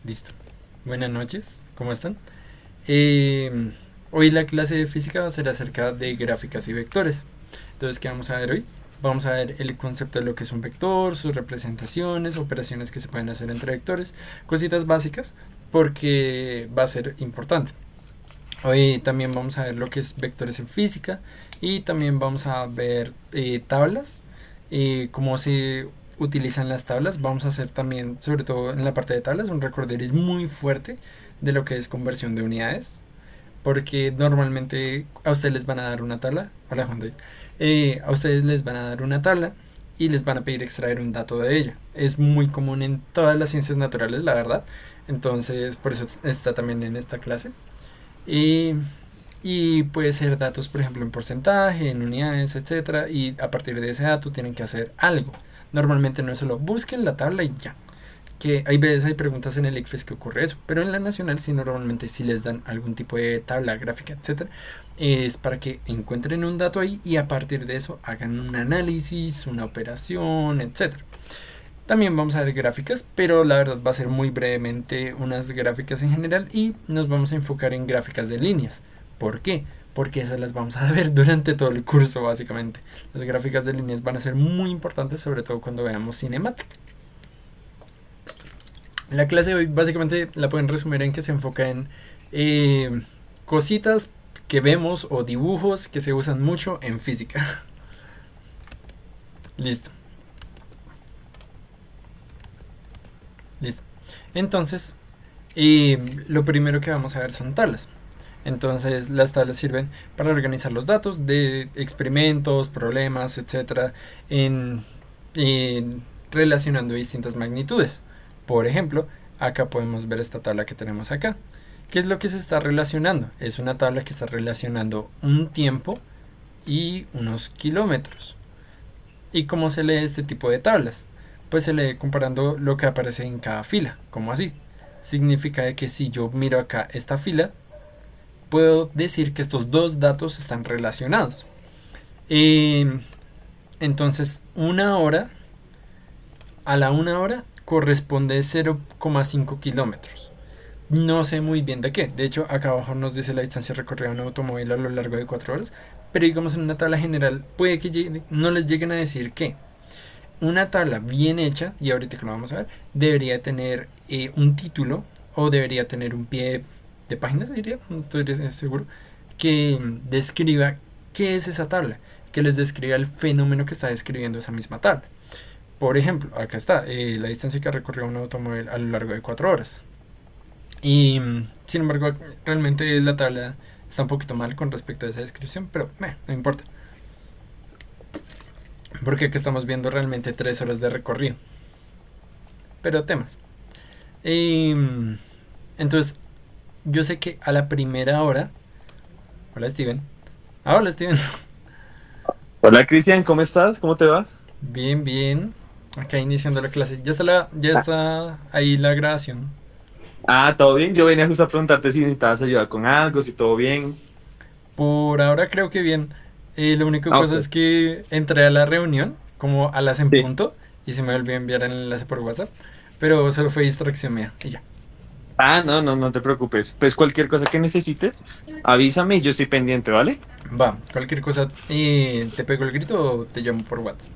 Listo. Buenas noches, ¿cómo están? Eh, Hoy la clase de física va a ser acerca de gráficas y vectores. Entonces, ¿qué vamos a ver hoy? Vamos a ver el concepto de lo que es un vector, sus representaciones, operaciones que se pueden hacer entre vectores, cositas básicas, porque va a ser importante. Hoy también vamos a ver lo que es vectores en física y también vamos a ver tablas, cómo se utilizan las tablas. Vamos a hacer también, sobre todo en la parte de tablas, un recorderis muy fuerte de lo que es conversión de unidades, porque normalmente a ustedes les van a dar una tabla. Hola Juan David. A ustedes les van a dar una tabla y les van a pedir extraer un dato de ella. Es muy común en todas las ciencias naturales, la verdad. Entonces, por eso está también en esta clase. Y, y puede ser datos, por ejemplo, en porcentaje, en unidades, etcétera. Y a partir de ese dato tienen que hacer algo. Normalmente no es solo busquen la tabla y ya. Que hay veces hay preguntas en el ICFES que ocurre eso. Pero en la nacional sí normalmente sí les dan algún tipo de tabla gráfica, etcétera. Es para que encuentren un dato ahí y a partir de eso hagan un análisis, una operación, etcétera. También vamos a ver gráficas, pero la verdad va a ser muy brevemente unas gráficas en general y nos vamos a enfocar en gráficas de líneas. ¿Por qué? Porque esas las vamos a ver durante todo el curso básicamente. Las gráficas de líneas van a ser muy importantes, sobre todo cuando veamos cinemática. La clase de hoy básicamente la pueden resumir en que se enfoca en cositas que vemos o dibujos que se usan mucho en física. Listo, listo. Entonces, lo primero que vamos a ver son tablas. Entonces las tablas sirven para organizar los datos de experimentos, problemas, etcétera, en relacionando distintas magnitudes. Por ejemplo, acá podemos ver esta tabla que tenemos acá. ¿Qué es lo que se está relacionando? Es una tabla que está relacionando un tiempo y unos kilómetros. ¿Y cómo se lee este tipo de tablas? Pues se lee comparando lo que aparece en cada fila. ¿Cómo así? Significa que si yo miro acá esta fila, puedo decir que estos dos datos están relacionados. Eh, entonces, una hora, a la una hora corresponde 0,5 kilómetros. No sé muy bien de qué. De hecho, acá abajo nos dice la distancia recorrida de un automóvil a lo largo de 4 horas. Pero digamos en una tabla general, puede que no les lleguen a decir que una tabla bien hecha, y ahorita que lo vamos a ver, debería tener un título o debería tener un pie de páginas, diría, no estoy seguro, que describa qué es esa tabla, que les describa el fenómeno que está describiendo esa misma tabla. Por ejemplo, acá está la distancia que recorrió un automóvil a lo largo de 4 horas. Y sin embargo, realmente la tabla está un poquito mal con respecto a esa descripción, pero no importa. Porque aquí estamos viendo realmente 3 horas de recorrido. Pero temas. Y, entonces, yo sé que a la primera hora. Hola Steven. Ah, hola Steven. Hola Cristian, ¿cómo estás? ¿Cómo te va? Bien, bien. Acá iniciando la clase. Ya Ah, está ahí la grabación. todo bien. Yo venía justo a preguntarte si necesitabas ayuda con algo, si todo bien. Por ahora creo que bien. La única Ah, cosa ok. es que entré a la reunión como a las en Sí. punto y se me olvidó enviar el enlace por WhatsApp. Pero solo fue distracción mía y ya. No te preocupes. Pues cualquier cosa que necesites, avísame y yo estoy pendiente, ¿vale? Va, cualquier cosa, te pego el grito o te llamo por WhatsApp.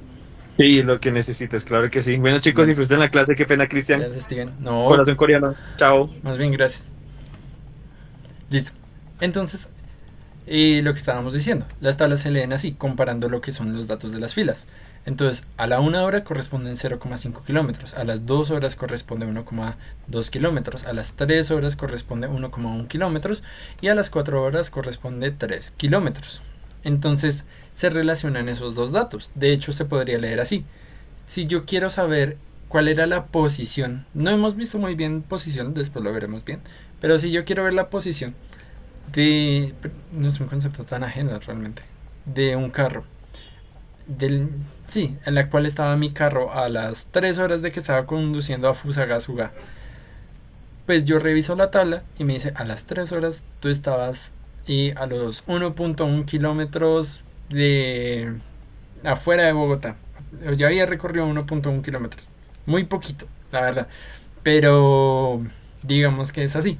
Sí, lo que necesites, claro que sí. Bueno, chicos, Dale. disfruten la clase. Qué pena, Cristian. Gracias, Steven. No, Corazón coreano. Chao. más bien gracias. Listo. Entonces, lo que estábamos diciendo, las tablas se leen así, comparando lo que son los datos de las filas. Entonces, a la una hora corresponden 0,5 kilómetros, a las 2 horas corresponde 1,2 kilómetros, a las 3 horas corresponde 1,1 kilómetros y a las 4 horas corresponde 3 kilómetros. Entonces, se relacionan esos dos datos. De hecho, se podría leer así. Si yo quiero saber cuál era la posición, no hemos visto muy bien posición, después lo veremos bien, pero si yo quiero ver la posición de, no es un concepto tan ajeno realmente, de un carro, del, sí, en la cual estaba mi carro a las 3 horas de que estaba conduciendo a Fusagasugá. Pues yo reviso la tabla y me dice, a las 3 horas tú estabas a los 1,1 kilómetros de afuera de Bogotá. Ya había recorrido 1,1 kilómetros. Muy poquito, la verdad. Pero Digamos que es así.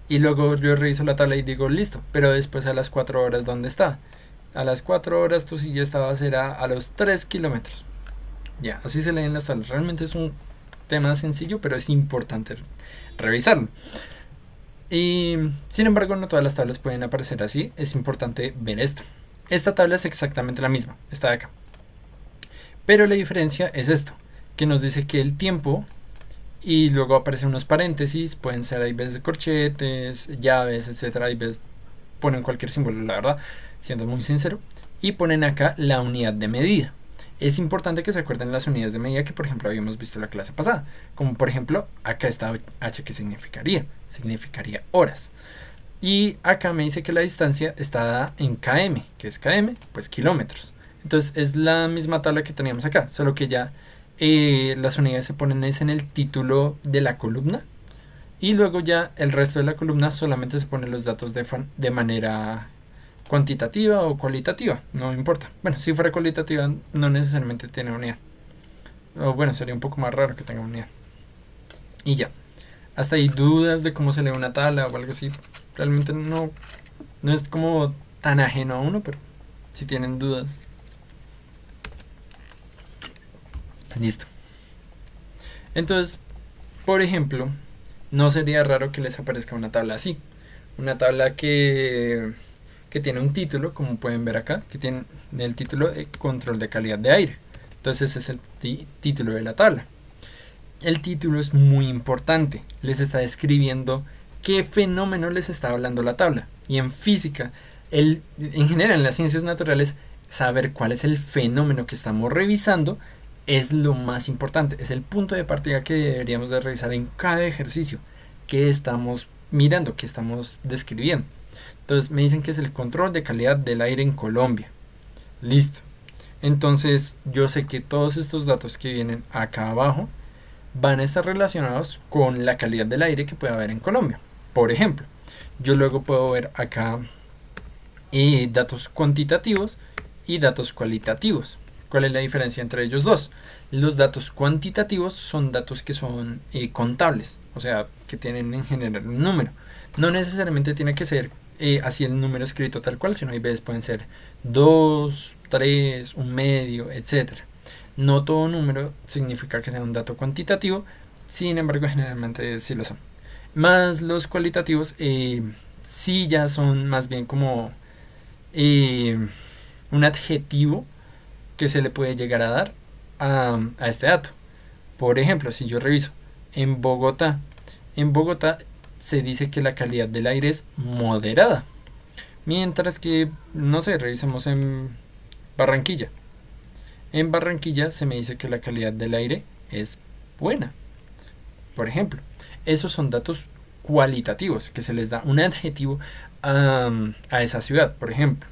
Y luego yo reviso la tabla y digo, listo, pero después a las 4 horas, ¿dónde está? A las 4 horas tu silla estaba será a los 3 kilómetros. Ya, así se leen las tablas. Realmente es un tema sencillo, pero es importante revisarlo. Y sin embargo, no todas las tablas pueden aparecer así. Es importante ver esto. Esta tabla es exactamente la misma, está de acá. Pero la diferencia es esto, que nos dice que el tiempo y luego aparecen unos paréntesis, pueden ser hay veces corchetes, llaves, etcétera, hay veces ponen cualquier símbolo, la verdad, siendo muy sincero, y ponen acá la unidad de medida. Es importante que se acuerden las unidades de medida que por ejemplo habíamos visto en la clase pasada, como por ejemplo acá está h, que significaría horas, y acá me dice que la distancia está dada en km, que es km, pues kilómetros. Entonces es la misma tabla que teníamos acá, solo que ya las unidades se ponen es en el título de la columna y luego ya el resto de la columna solamente se ponen los datos de manera cuantitativa o cualitativa, no importa. Bueno, si fuera cualitativa no necesariamente tiene unidad. O bueno, sería un poco más raro que tenga unidad. Y ya. Hasta hay dudas de cómo se lee una tabla o algo así. Realmente no es como tan ajeno a uno, pero si tienen dudas. Listo. Entonces, por ejemplo, no sería raro que les aparezca una tabla así. Una tabla que tiene un título, como pueden ver acá, que tiene el título de control de calidad de aire. Entonces ese es el título de la tabla. El título es muy importante. Les está describiendo qué fenómeno les está hablando la tabla. Y en física, en general en las ciencias naturales, saber cuál es el fenómeno que estamos revisando es lo más importante, es el punto de partida que deberíamos de revisar en cada ejercicio, que estamos mirando, que estamos describiendo. Entonces me dicen que es el control de calidad del aire en Colombia. Listo. Entonces yo sé que todos estos datos que vienen acá abajo van a estar relacionados con la calidad del aire que puede haber en Colombia. Por ejemplo, yo luego puedo ver acá datos cuantitativos y datos cualitativos. ¿Cuál es la diferencia entre ellos dos? Los datos cuantitativos son datos que son contables, o sea, que tienen en general un número. No necesariamente tiene que ser así el número escrito tal cual, sino hay veces pueden ser 2, 3, un medio, etc. No todo número significa que sea un dato cuantitativo, sin embargo generalmente sí lo son. Más los cualitativos sí ya son más bien como un adjetivo que se le puede llegar a dar a este dato. Por ejemplo, si yo reviso en Bogotá se dice que la calidad del aire es moderada. Mientras que, no sé, revisamos en Barranquilla. En Barranquilla se me dice que la calidad del aire es buena. Por ejemplo, esos son datos cualitativos, que se les da un adjetivo a esa ciudad, por ejemplo.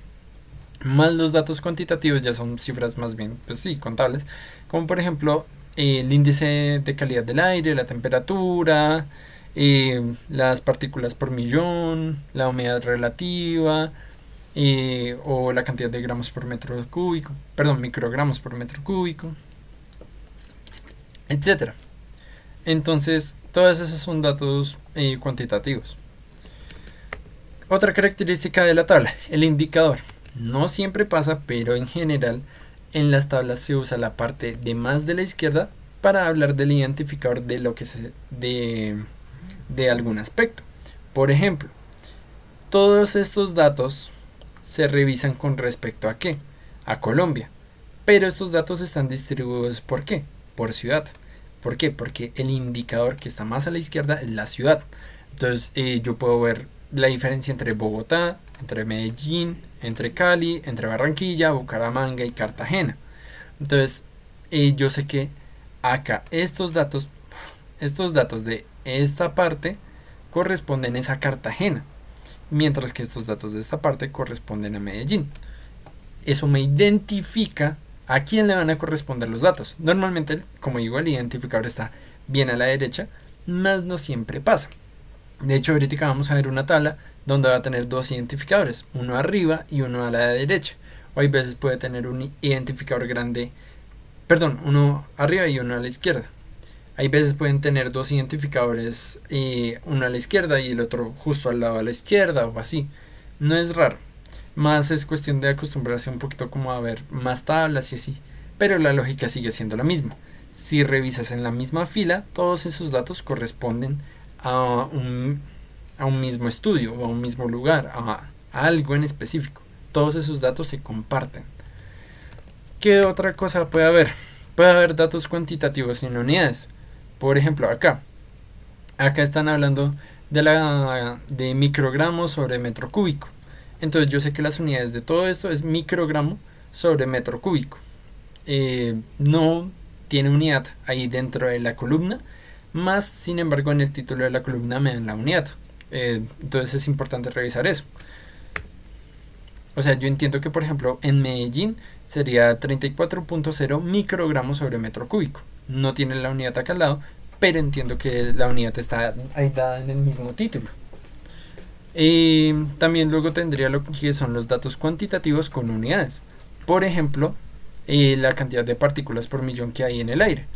Más los datos cuantitativos ya son cifras más bien, pues sí, contables, como por ejemplo el índice de calidad del aire, la temperatura, las partículas por millón, la humedad relativa, o la cantidad de gramos por metro cúbico, perdón, microgramos por metro cúbico, etcétera. Entonces, todos esos son datos cuantitativos. Otra característica de la tabla, el indicador. No siempre pasa, pero en general en las tablas se usa la parte de más de la izquierda para hablar del identificador de lo que de algún aspecto. Por ejemplo, todos estos datos se revisan con respecto a qué? A Colombia. Pero estos datos están distribuidos ¿por qué? Por ciudad. ¿Por qué? Porque el indicador que está más a la izquierda es la ciudad. Entonces yo puedo ver la diferencia entre Bogotá, entre Medellín, entre Cali, entre Barranquilla, Bucaramanga y Cartagena. Entonces yo sé que acá estos datos de esta parte corresponden a Cartagena, mientras que estos datos de esta parte corresponden a Medellín. Eso me identifica a quién le van a corresponder los datos. Normalmente, como digo, el identificador está bien a la derecha, mas no siempre pasa. De hecho, ahorita vamos a ver una tabla donde va a tener dos identificadores, uno arriba y uno a la derecha. O hay veces puede tener un identificador grande, perdón, uno arriba y uno a la izquierda. Hay veces pueden tener dos identificadores, uno a la izquierda y el otro justo al lado a la izquierda o así. No es raro. Más es cuestión de acostumbrarse un poquito como a ver más tablas y así. Pero la lógica sigue siendo la misma. Si revisas en la misma fila, todos esos datos corresponden a un mismo estudio o a un mismo lugar, a algo en específico. Todos esos datos se comparten. ¿Qué otra cosa puede haber? Puede haber datos cuantitativos en unidades. Por ejemplo, acá están hablando de microgramos sobre metro cúbico. Entonces yo sé que las unidades de todo esto es microgramo sobre metro cúbico. No tiene unidad ahí dentro de la columna, más sin embargo en el título de la columna me dan la unidad. Entonces es importante revisar eso. O sea, yo entiendo que por ejemplo en Medellín sería 34.0 microgramos sobre metro cúbico. No tiene la unidad acá al lado, pero entiendo que la unidad está ahí dada en el mismo título. También luego tendría lo que son los datos cuantitativos con unidades. Por ejemplo, la cantidad de partículas por millón que hay en el aire.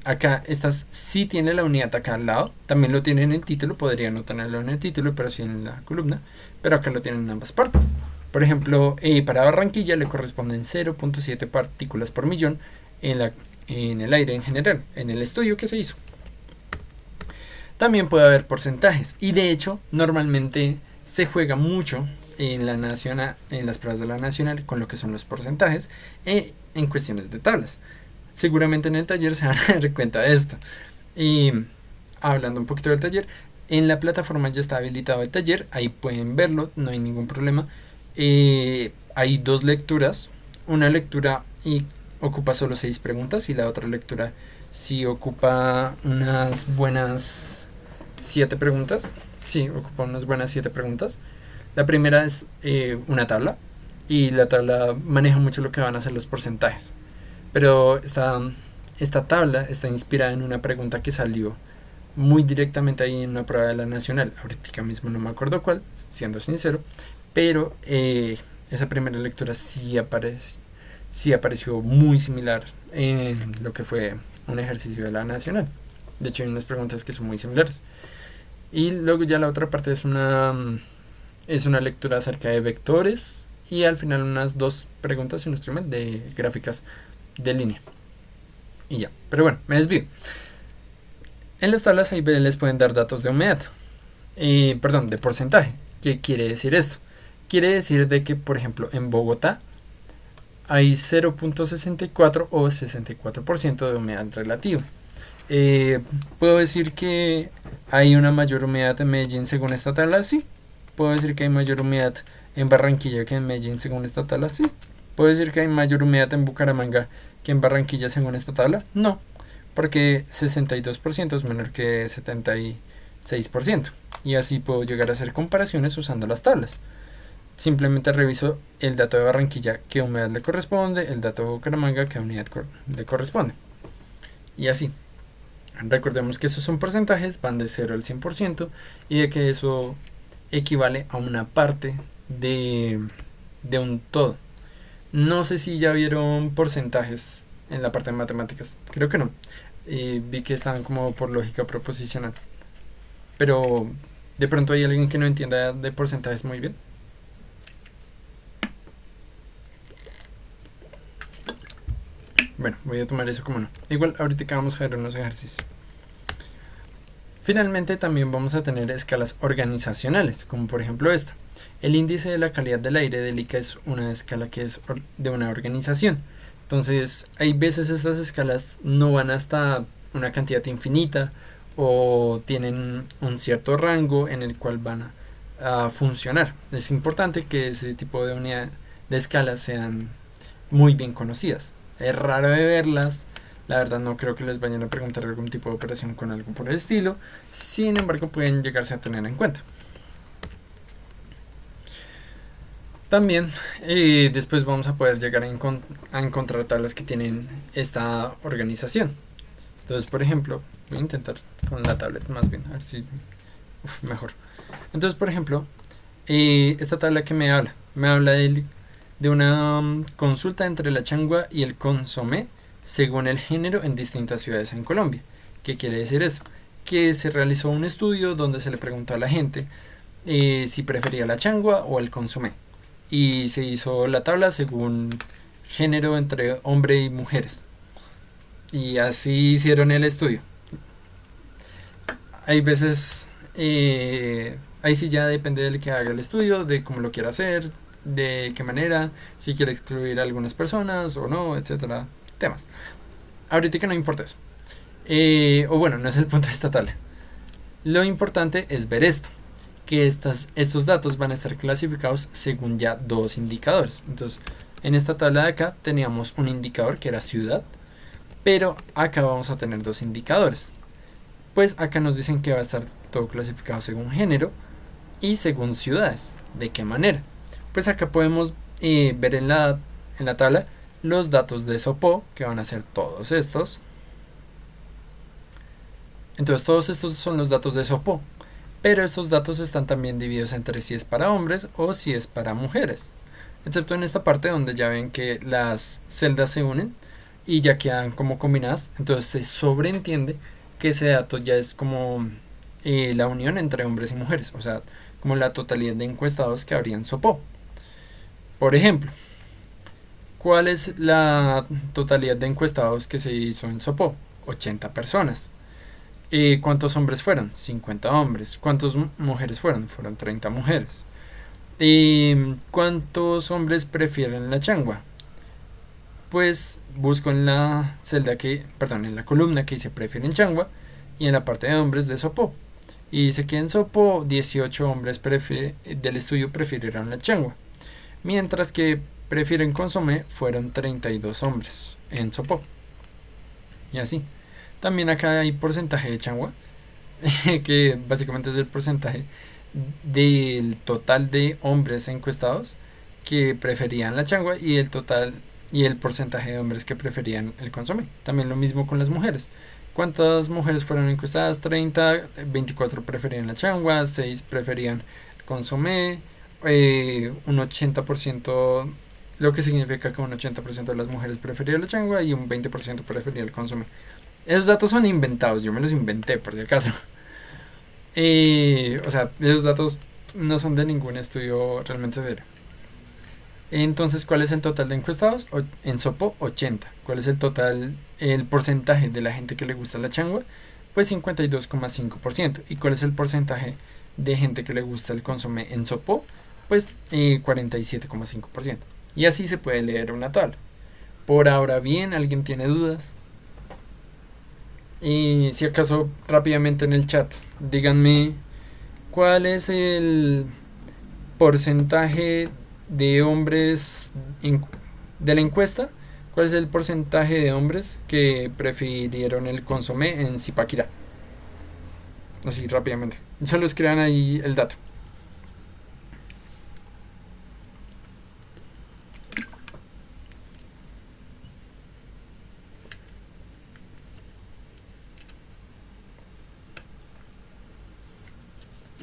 Acá estas sí tiene la unidad acá al lado. También lo tiene en el título. Podría no tenerlo en el título, pero sí en la columna. Pero acá lo tienen en ambas partes. Por ejemplo, para Barranquilla le corresponden 0.7 partículas por millón en el aire en general, en el estudio que se hizo. También puede haber porcentajes. Y de hecho, normalmente se juega mucho en las pruebas de la nacional con lo que son los porcentajes en cuestiones de tablas. Seguramente en el taller se van a dar cuenta de esto. Y hablando un poquito del taller, en la plataforma ya está habilitado el taller, ahí pueden verlo, no hay ningún problema. Hay dos lecturas, una lectura ocupa solo 6 preguntas y la otra lectura sí ocupa unas buenas 7 preguntas. Sí, ocupa unas buenas 7 preguntas. La primera es una tabla y la tabla maneja mucho lo que van a ser los porcentajes. Pero esta tabla está inspirada en una pregunta que salió muy directamente ahí en una prueba de la nacional. Ahorita mismo no me acuerdo cuál, siendo sincero. Pero esa primera lectura sí apareció muy similar en lo que fue un ejercicio de la nacional. De hecho hay unas preguntas que son muy similares. Y luego ya la otra parte es una lectura acerca de vectores y al final unas 2 preguntas, si no estoy mal, de gráficas de línea. Y ya, pero bueno, me desvío. En las tablas ahí les pueden dar datos de humedad. Perdón, de porcentaje. ¿Qué quiere decir esto? Quiere decir de que, por ejemplo, en Bogotá hay 0.64 o 64% de humedad relativa. ¿Puedo decir que hay una mayor humedad en Medellín según esta tabla? Sí. ¿Puedo decir que hay mayor humedad en Barranquilla que en Medellín según esta tabla? Sí. ¿Puedo decir que hay mayor humedad en Bucaramanga que en Barranquilla según esta tabla? No, porque 62% es menor que 76%. Y así puedo llegar a hacer comparaciones usando las tablas. Simplemente reviso el dato de Barranquilla, qué humedad le corresponde, el dato de Bucaramanga, qué unidad le corresponde. Y así. Recordemos que esos son porcentajes, van de 0 al 100% y de que eso equivale a una parte de un todo. No sé si ya vieron porcentajes en la parte de matemáticas. Creo que no. Vi que estaban como por lógica proposicional. Pero de pronto hay alguien que no entienda de porcentajes muy bien. Bueno, voy a tomar eso como no. Igual ahorita vamos a ver unos ejercicios. Finalmente también vamos a tener escalas organizacionales, como por ejemplo esta. El índice de la calidad del aire del ICA es una escala que es de una organización. Entonces, hay veces estas escalas no van hasta una cantidad infinita o tienen un cierto rango en el cual van a funcionar. Es importante que ese tipo de unidad de escalas sean muy bien conocidas. Es raro de verlas. La verdad no creo que les vayan a preguntar algún tipo de operación con algo por el estilo. Sin embargo, pueden llegarse a tener en cuenta. También después vamos a poder llegar a encontrar tablas que tienen esta organización. Entonces, por ejemplo, voy a intentar con la tablet más bien, a ver si mejor. Entonces, por ejemplo, esta tabla que me habla de una consulta entre la changua y el consomé según el género en distintas ciudades en Colombia. ¿Qué quiere decir eso? Que se realizó un estudio donde se le preguntó a la gente si prefería la changua o el consomé. Y se hizo la tabla según género entre hombre y mujeres. Y así hicieron el estudio. Hay veces, ahí sí ya depende del que haga el estudio, de cómo lo quiera hacer, de qué manera, si quiere excluir a algunas personas o no, etcétera, temas. Ahorita que no importa eso. O bueno, no es el punto de esta tabla. Lo importante es ver esto, que estos datos van a estar clasificados según ya dos indicadores. Entonces, en esta tabla de acá teníamos un indicador que era ciudad, pero acá vamos a tener dos indicadores. Pues acá nos dicen que va a estar todo clasificado según género y según ciudades. ¿De qué manera? Pues acá podemos ver en la tabla los datos de SOPO, que van a ser todos estos. Entonces todos estos son los datos de SOPO, pero estos datos están también divididos entre si es para hombres o si es para mujeres, excepto en esta parte donde ya ven que las celdas se unen y ya quedan como combinadas. Entonces se sobreentiende que ese dato ya es como la unión entre hombres y mujeres, o sea, como la totalidad de encuestados que habrían SOPO. Por ejemplo, ¿cuál es la totalidad de encuestados que se hizo en SOPO? 80 personas. ¿Cuántos hombres fueron? 50 hombres. ¿Cuántas mujeres fueron? Fueron 30 mujeres. ¿Cuántos hombres prefieren la changua? Pues busco en la en la columna que dice prefieren changua y en la parte de hombres de SOPO. Y dice que en SOPO 18 hombres del estudio prefirieron la changua, mientras que prefieren consomé fueron 32 hombres en SOPO. Y así. También acá hay porcentaje de changua, que básicamente es el porcentaje del total de hombres encuestados que preferían la changua y el porcentaje de hombres que preferían el consomé. También lo mismo con las mujeres. ¿Cuántas mujeres fueron encuestadas? 30, 24 preferían la changua, 6 preferían el consomé, un 80%, lo que significa que un 80% de las mujeres prefería la changua y un 20% prefería el consomé. Esos datos son inventados, yo me los inventé por si acaso. O sea, esos datos no son de ningún estudio realmente serio. Entonces, ¿cuál es el total de encuestados? En SOPO, 80. ¿Cuál es el porcentaje de la gente que le gusta la changua? Pues 52,5%. ¿Y cuál es el porcentaje de gente que le gusta el consomé en SOPO? Pues 47,5%. Y así se puede leer una tabla. Por ahora bien, ¿alguien tiene dudas? Y si acaso rápidamente en el chat, díganme cuál es el porcentaje de hombres de la encuesta, cuál es el porcentaje de hombres que prefirieron el consomé en Zipaquirá. Así rápidamente. Solo escriban ahí el dato.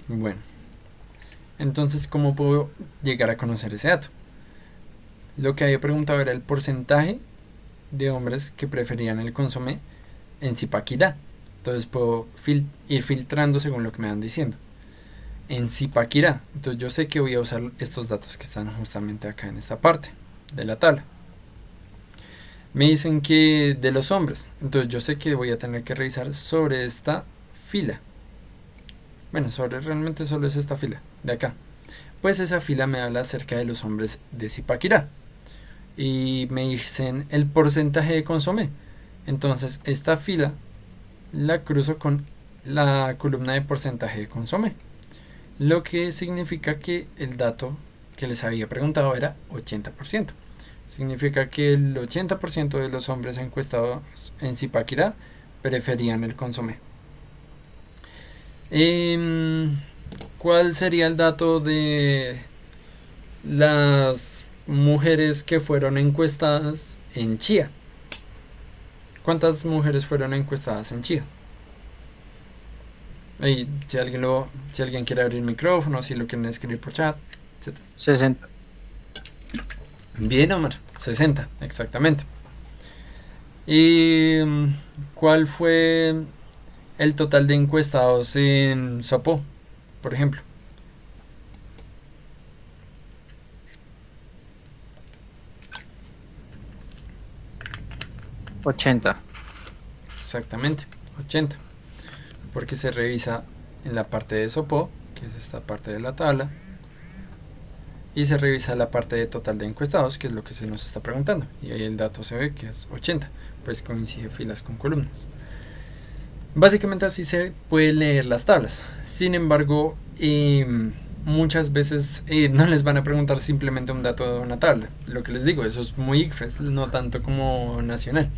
Bueno, entonces, ¿cómo puedo llegar a conocer ese dato? Lo que había preguntado era el porcentaje de hombres que preferían el consomé en Zipaquirá. Entonces puedo ir filtrando según lo que me van diciendo. En Zipaquirá, entonces yo sé que voy a usar estos datos que están justamente acá en esta parte de la tabla. Me dicen que de los hombres, entonces yo sé que voy a tener que revisar sobre esta fila. Bueno, realmente solo es esta fila de acá. Pues esa fila me habla acerca de los hombres de Zipaquirá. Y me dicen el porcentaje de consomé. Entonces esta fila la cruzo con la columna de porcentaje de consomé. Lo que significa que el dato que les había preguntado era 80%. Significa que el 80% de los hombres encuestados en Zipaquirá preferían el consomé. ¿Cuál sería el dato de las mujeres que fueron encuestadas en Chía? ¿Cuántas mujeres fueron encuestadas en Chía? Y si alguien quiere abrir el micrófono, si lo quieren escribir por chat, etc. 60. Bien, Omar, 60, exactamente. ¿Y cuál fue el total de encuestados en Sopó, por ejemplo? 80. Exactamente, 80. Porque se revisa en la parte de Sopó, que es esta parte de la tabla, y se revisa la parte de total de encuestados, que es lo que se nos está preguntando. Y ahí el dato se ve que es 80, pues coincide filas con columnas. Básicamente así se puede leer las tablas. Sin embargo, muchas veces no les van a preguntar simplemente un dato de una tabla. Lo que les digo, eso es muy ICFES, no tanto como nacional.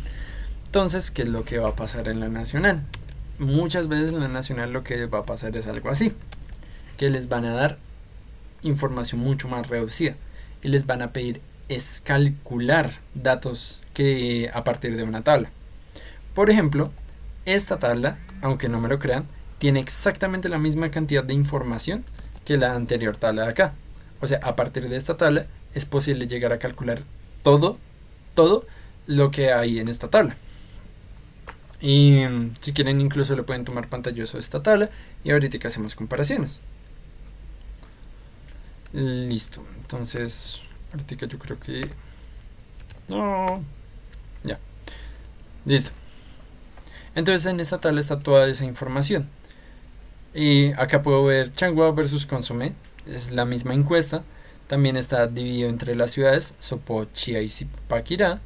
Entonces, ¿qué es lo que va a pasar en la nacional? Muchas veces en la nacional lo que va a pasar es algo así, que les van a dar información mucho más reducida y les van a pedir es calcular datos que a partir de una tabla. Por ejemplo, esta tabla, aunque no me lo crean, tiene exactamente la misma cantidad de información que la anterior tabla de acá. O sea, a partir de esta tabla es posible llegar a calcular todo lo que hay en esta tabla. Y si quieren incluso le pueden tomar pantallazo a esta tabla y ahorita hacemos comparaciones. Listo, entonces ahorita yo creo que... No, ya, listo. Entonces en esta tabla está toda esa información. Y acá puedo ver Changhua versus Consomé, es la misma encuesta. También está dividido entre las ciudades, Sopó, Chía y Zipaquirá.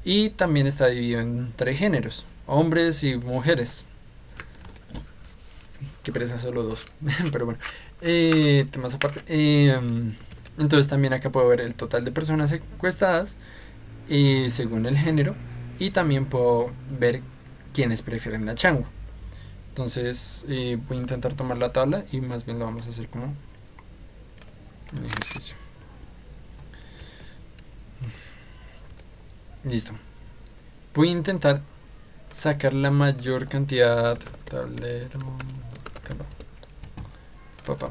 Y también está dividido entre géneros, hombres y mujeres. Que pereza solo dos, pero bueno. Temas aparte. Entonces también acá puedo ver el total de personas encuestadas según el género. Y también puedo ver quienes prefieren la changua. Entonces voy a intentar tomar la tabla y más bien lo vamos a hacer como un ejercicio. Listo. Voy a intentar sacar la mayor cantidad. Tablero. Papá.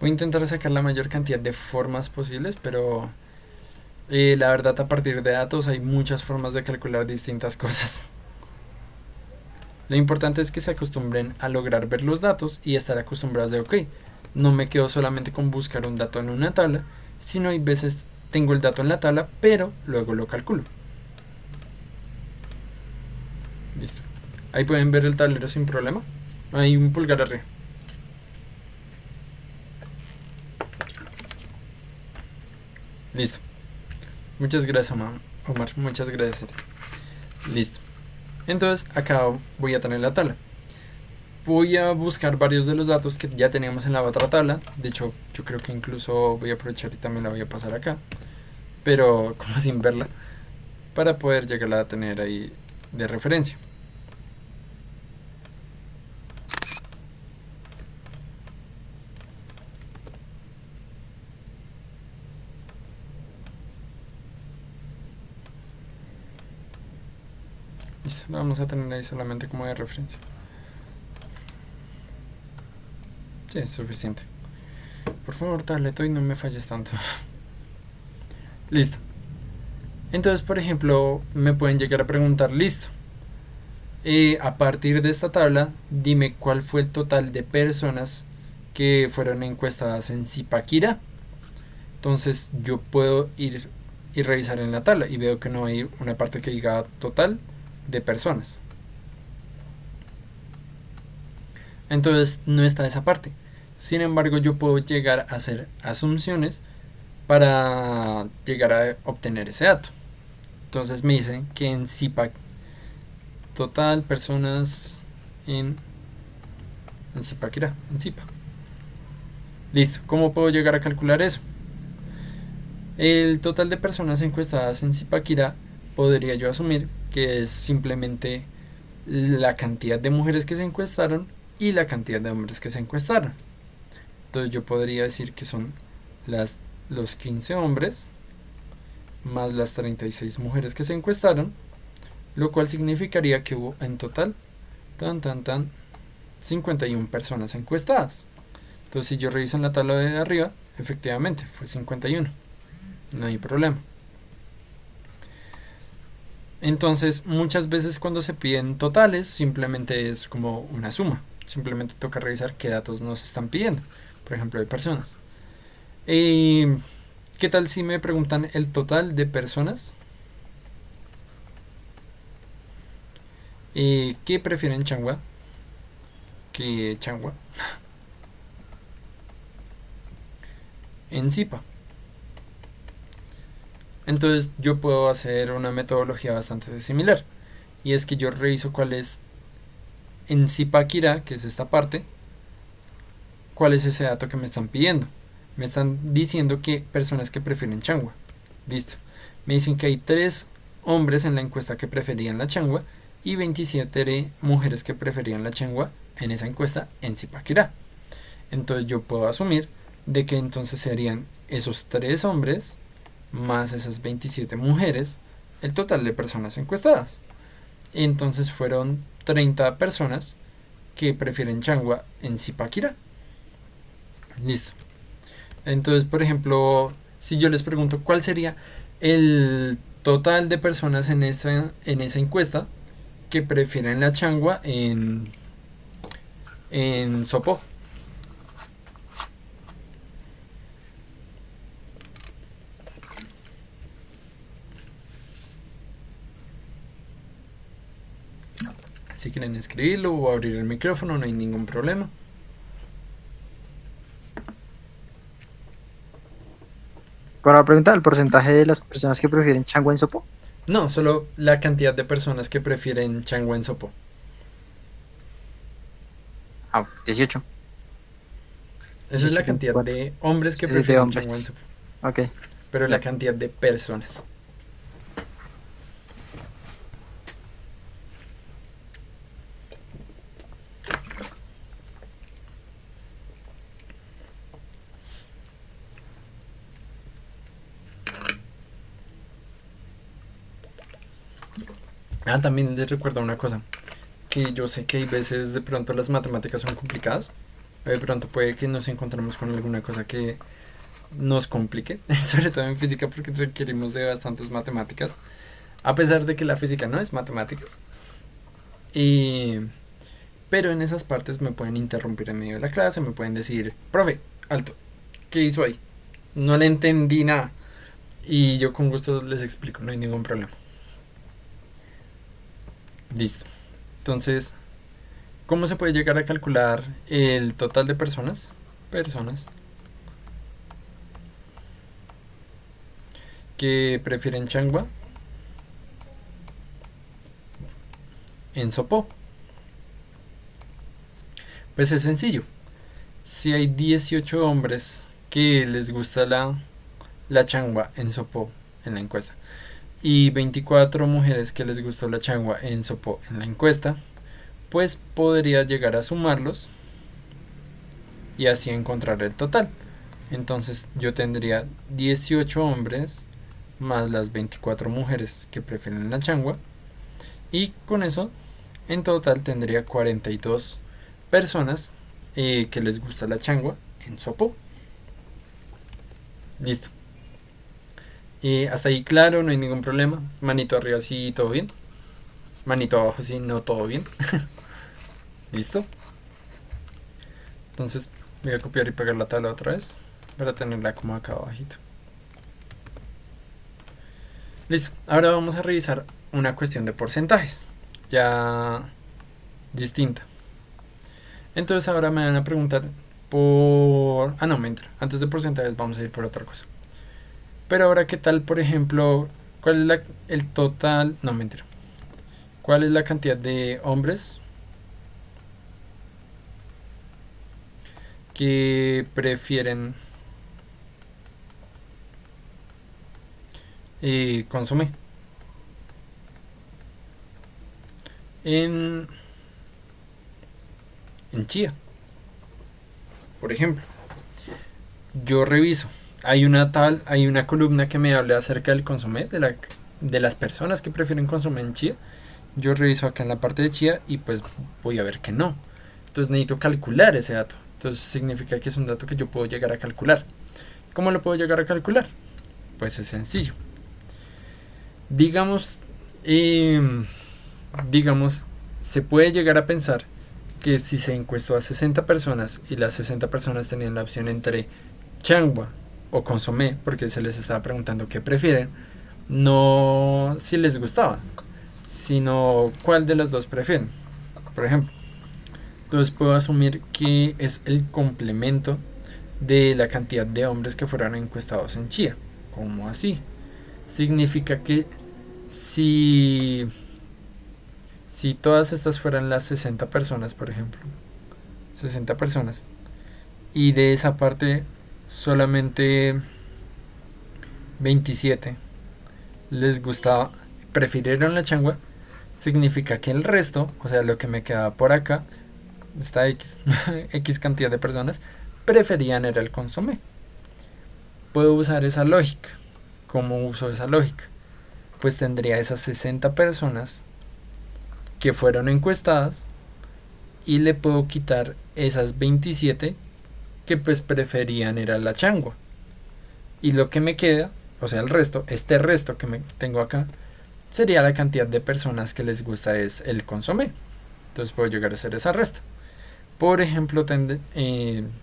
Voy a intentar sacar la mayor cantidad de formas posibles, pero la verdad a partir de datos hay muchas formas de calcular distintas cosas. Lo importante es que se acostumbren a lograr ver los datos y estar acostumbrados de, ok, no me quedo solamente con buscar un dato en una tabla, sino hay veces tengo el dato en la tabla, pero luego lo calculo. Listo. Ahí pueden ver el tablero sin problema. Hay un pulgar arriba. Listo. Muchas gracias, Omar. Muchas gracias. Listo. Entonces acá voy a tener la tabla. Voy a buscar varios de los datos que ya teníamos en la otra tabla. De hecho, yo creo que incluso voy a aprovechar y también la voy a pasar acá. Pero como sin verla. Para poder llegarla a tener ahí de referencia. Listo, la vamos a tener ahí solamente como de referencia. Sí, es suficiente. Por favor, tableto, y no me falles tanto. Listo. Entonces, por ejemplo, me pueden llegar a preguntar, listo. A partir de esta tabla, dime cuál fue el total de personas que fueron encuestadas en Zipaquirá. Entonces, yo puedo ir y revisar en la tabla y veo que no hay una parte que diga total de personas. Entonces, no está esa parte. Sin embargo, yo puedo llegar a hacer asunciones para llegar a obtener ese dato. Entonces me dicen que en Zipac total personas en Zipaquirá, en Zipa. Listo, ¿cómo puedo llegar a calcular eso? El total de personas encuestadas en Zipaquirá podría yo asumir que es simplemente la cantidad de mujeres que se encuestaron y la cantidad de hombres que se encuestaron. Entonces yo podría decir que son los 15 hombres más las 36 mujeres que se encuestaron, lo cual significaría que hubo en total 51 personas encuestadas. Entonces si yo reviso en la tabla de arriba, efectivamente fue 51, no hay problema. Entonces, muchas veces cuando se piden totales, simplemente es como una suma. Simplemente toca revisar qué datos nos están pidiendo. Por ejemplo, de personas. ¿Y qué tal si me preguntan el total de personas que prefieren Changua que Changua en Zipa? Entonces yo puedo hacer una metodología bastante similar. Y es que yo reviso cuál es en Zipaquirá, que es esta parte, cuál es ese dato que me están pidiendo. Me están diciendo que personas que prefieren changua. Listo. Me dicen que hay 3 hombres en la encuesta que preferían la changua y 27 mujeres que preferían la changua en esa encuesta en Zipaquirá. Entonces yo puedo asumir de que entonces serían esos 3 hombres más esas 27 mujeres el total de personas encuestadas. Entonces fueron 30 personas que prefieren changua en Zipaquirá. Listo. Entonces, por ejemplo, si yo les pregunto cuál sería el total de personas en esa encuesta que prefieren la changua en Sopó. Si quieren escribirlo o abrir el micrófono, no hay ningún problema. Para la pregunta, ¿el porcentaje de las personas que prefieren changua en sopo? No, solo la cantidad de personas que prefieren changua en Sopó. 18. Esa es la 18, cantidad 24. de hombres que Sí, de prefieren hombres. changua en Sopó. Ok. Pero la Ya. cantidad de personas. También les recuerdo una cosa. Que yo sé que hay veces de pronto las matemáticas son complicadas. De pronto puede que nos encontremos con alguna cosa que nos complique. Sobre todo en física porque requerimos de bastantes matemáticas. A pesar de que la física no es matemáticas. Y pero en esas partes me pueden interrumpir en medio de la clase, me pueden decir, profe, alto, ¿qué hizo ahí? No le entendí nada. Y yo con gusto les explico, no hay ningún problema. Listo. Entonces, ¿cómo se puede llegar a calcular el total de personas? Personas que prefieren changua en Sopó. Pues es sencillo. Si hay 18 hombres que les gusta la changua en Sopó en la encuesta y 24 mujeres que les gustó la changua en Sopó en la encuesta, pues podría llegar a sumarlos y así encontrar el total. Entonces yo tendría 18 hombres más las 24 mujeres que prefieren la changua y con eso en total tendría 42 personas que les gusta la changua en Sopó. Listo. Hasta ahí claro, no hay ningún problema. Manito arriba sí, todo bien. Manito abajo sí, no todo bien. Listo. Entonces voy a copiar y pegar la tabla otra vez para tenerla como acá abajito. Listo. Ahora vamos a revisar una cuestión de porcentajes. Ya distinta. Entonces ahora me van a preguntar por... no, mentira. Antes de porcentajes vamos a ir por otra cosa. Pero ahora, ¿qué tal, por ejemplo, cuál es el total? No, mentira. ¿Cuál es la cantidad de hombres que prefieren consomé en chía? Por ejemplo, yo reviso. Hay una columna que me habla acerca del consomé, de las personas que prefieren consomé en chía. Yo reviso acá en la parte de chía y pues voy a ver que no. Entonces necesito calcular ese dato. Entonces significa que es un dato que yo puedo llegar a calcular. ¿Cómo lo puedo llegar a calcular? Pues es sencillo. Digamos Y digamos, se puede llegar a pensar que si se encuestó a 60 personas y las 60 personas tenían la opción entre changua o consomé, porque se les estaba preguntando qué prefieren, no si les gustaba, sino cuál de las dos prefieren, por ejemplo. Entonces puedo asumir que es el complemento de la cantidad de hombres que fueron encuestados en Chía. ¿Cómo así? Significa que si, si todas estas fueran las 60 personas, por ejemplo, 60 personas, y de esa parte solamente 27 les gustaba, prefirieron la changua, significa que el resto, o sea, lo que me quedaba por acá, esta X, X cantidad de personas, preferían era el consomé. Puedo usar esa lógica. ¿Cómo uso esa lógica? Pues tendría esas 60 personas que fueron encuestadas y le puedo quitar esas 27 que pues preferían era la changua. Y lo que me queda, o sea, el resto, este resto que me tengo acá, sería la cantidad de personas que les gusta es el consomé. Entonces puedo llegar a hacer esa resta. Por ejemplo,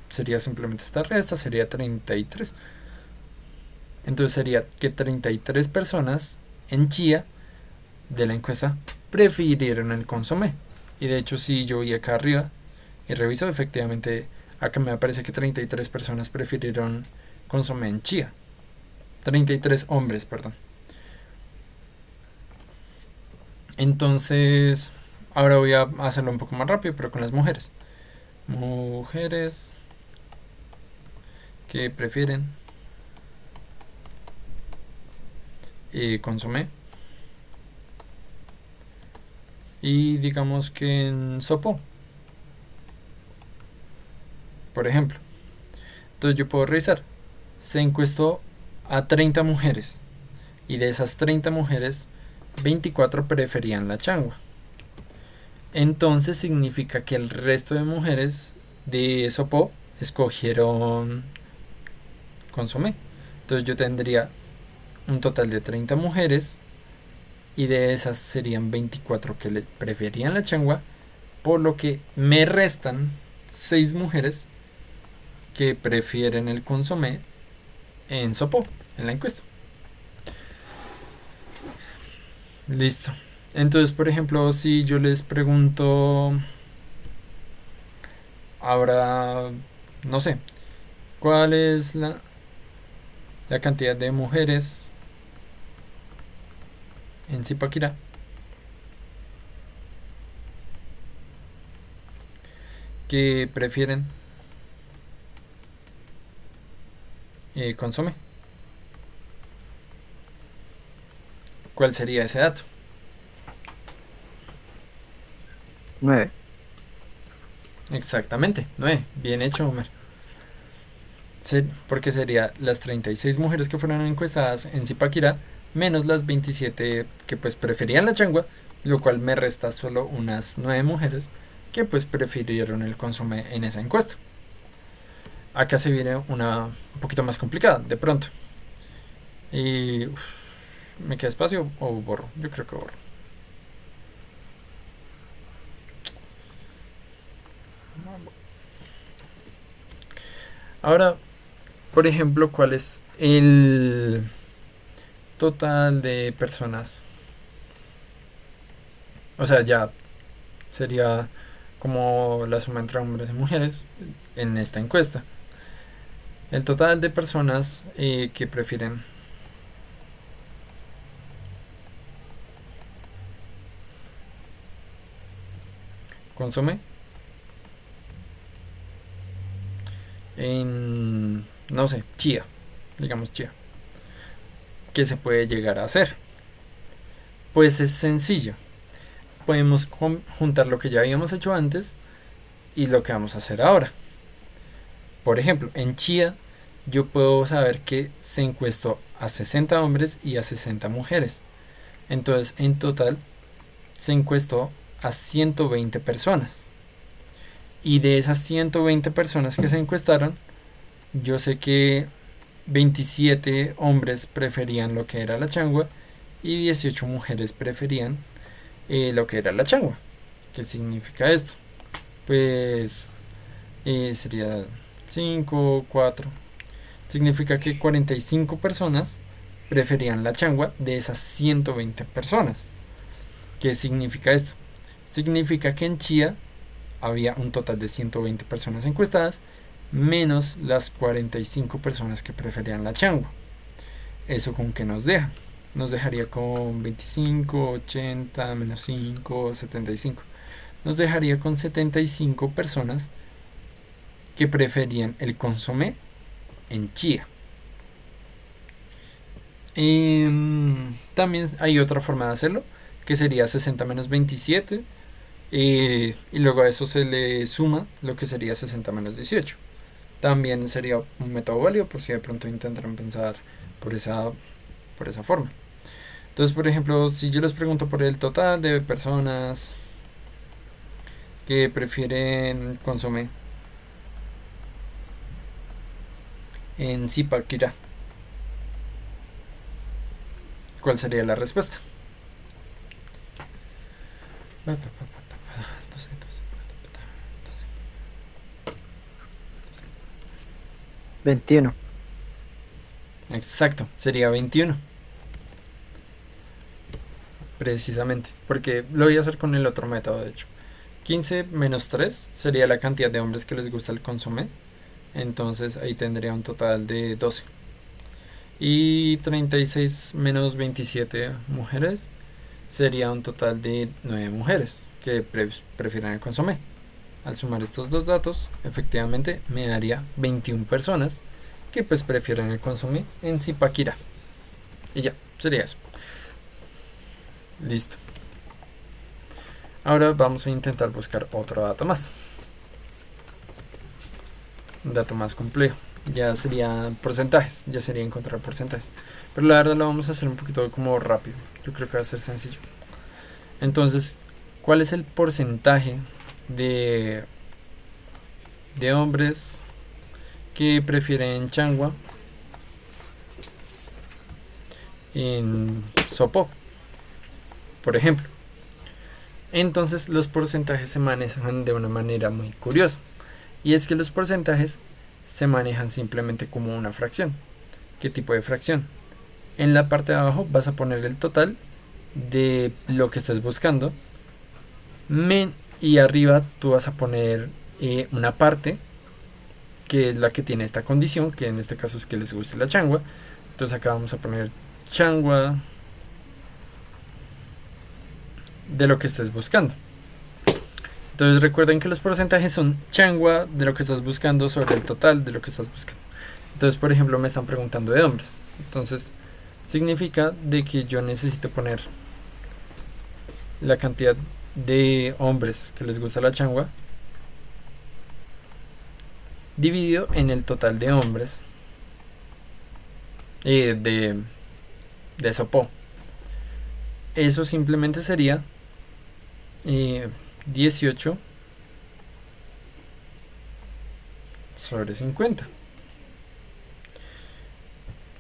sería simplemente esta resta, sería 33. Entonces sería que 33 personas en Chía de la encuesta prefirieron el consomé. Y de hecho, si yo voy acá arriba y reviso, efectivamente, acá me aparece que 33 personas prefirieron consomé en Chía. 33 hombres, perdón. Entonces, ahora voy a hacerlo un poco más rápido, pero con las mujeres. Mujeres que prefieren consomé. Y digamos que en sopo, por ejemplo. Entonces yo puedo revisar. Se encuestó a 30 mujeres. Y de esas 30 mujeres, 24 preferían la changua. Entonces significa que el resto de mujeres de sopo escogieron consomé. Entonces yo tendría un total de 30 mujeres y de esas serían 24 que le preferían la changua, por lo que me restan 6 mujeres que prefieren el consomé en sopo, en la encuesta. Listo. Entonces, por ejemplo, si yo les pregunto ahora, no sé, ¿cuál es la cantidad de mujeres en Zipaquirá que prefieren consomé? ¿Cuál sería ese dato? 9. Exactamente, 9. Bien hecho, Homer. Porque sería las 36 mujeres que fueron encuestadas en Zipaquirá menos las 27 que pues preferían la changua, lo cual me resta solo unas 9 mujeres que pues prefirieron el consomé en esa encuesta. Acá se viene una un poquito más complicada, de pronto. Y ¿me queda espacio o borro? Yo creo que borro. Ahora, por ejemplo, ¿cuál es el total de personas? O sea, ya sería como la suma entre hombres y mujeres en esta encuesta. El total de personas que prefieren consomé en, no sé, chía, digamos chía. ¿Qué se puede llegar a hacer? Pues es sencillo. Podemos juntar lo que ya habíamos hecho antes y lo que vamos a hacer ahora. Por ejemplo, en Chía yo puedo saber que se encuestó a 60 hombres y a 60 mujeres. Entonces, en total, se encuestó a 120 personas. Y de esas 120 personas que se encuestaron, yo sé que 27 hombres preferían lo que era la changua y 18 mujeres preferían lo que era la changua. ¿Qué significa esto? Pues sería 5, 4. Significa que 45 personas preferían la changua de esas 120 personas. ¿Qué significa esto? Significa que en Chía había un total de 120 personas encuestadas, menos las 45 personas que preferían la changua. ¿Eso con qué nos deja? Nos dejaría con 25, 80, menos 5, 75. Nos dejaría con 75 personas que preferían el consomé en Chía. También hay otra forma de hacerlo, que sería 60 menos 27, y luego a eso se le suma lo que sería 60 menos 18. También sería un método válido por si de pronto intentarán pensar por esa forma. Entonces, por ejemplo, si yo les pregunto por el total de personas que prefieren consomé en Zipaquirá, ¿cuál sería la respuesta? 21. Exacto, sería 21. Precisamente, porque lo voy a hacer con el otro método, de hecho. 15 menos 3 sería la cantidad de hombres que les gusta el consomé. Entonces ahí tendría un total de 12. Y 36 menos 27 mujeres sería un total de 9 mujeres que prefieren el consomé. Al sumar estos dos datos, efectivamente me daría 21 personas que pues prefieren el consomé en Zipaquirá. Y ya, sería eso. Listo. Ahora vamos a intentar buscar otro dato más. Un dato más complejo. Ya sería porcentajes. Ya sería encontrar porcentajes. Pero la verdad lo vamos a hacer un poquito como rápido. Yo creo que va a ser sencillo. Entonces, ¿cuál es el porcentaje de hombres que prefieren changua en Sopó, por ejemplo? Entonces los porcentajes se manejan de una manera muy curiosa, y es que los porcentajes se manejan simplemente como una fracción. ¿Qué tipo de fracción? En la parte de abajo vas a poner el total de lo que estés buscando, y arriba tú vas a poner una parte que es la que tiene esta condición, que en este caso es que les guste la changua. Entonces acá vamos a poner changua de lo que estés buscando. Entonces recuerden que los porcentajes son changua de lo que estás buscando sobre el total de lo que estás buscando. Entonces, por ejemplo, me están preguntando de hombres. Entonces significa de que yo necesito poner la cantidad de hombres que les gusta la changua dividido en el total de hombres de Sopó. Eso simplemente sería 18 sobre 50.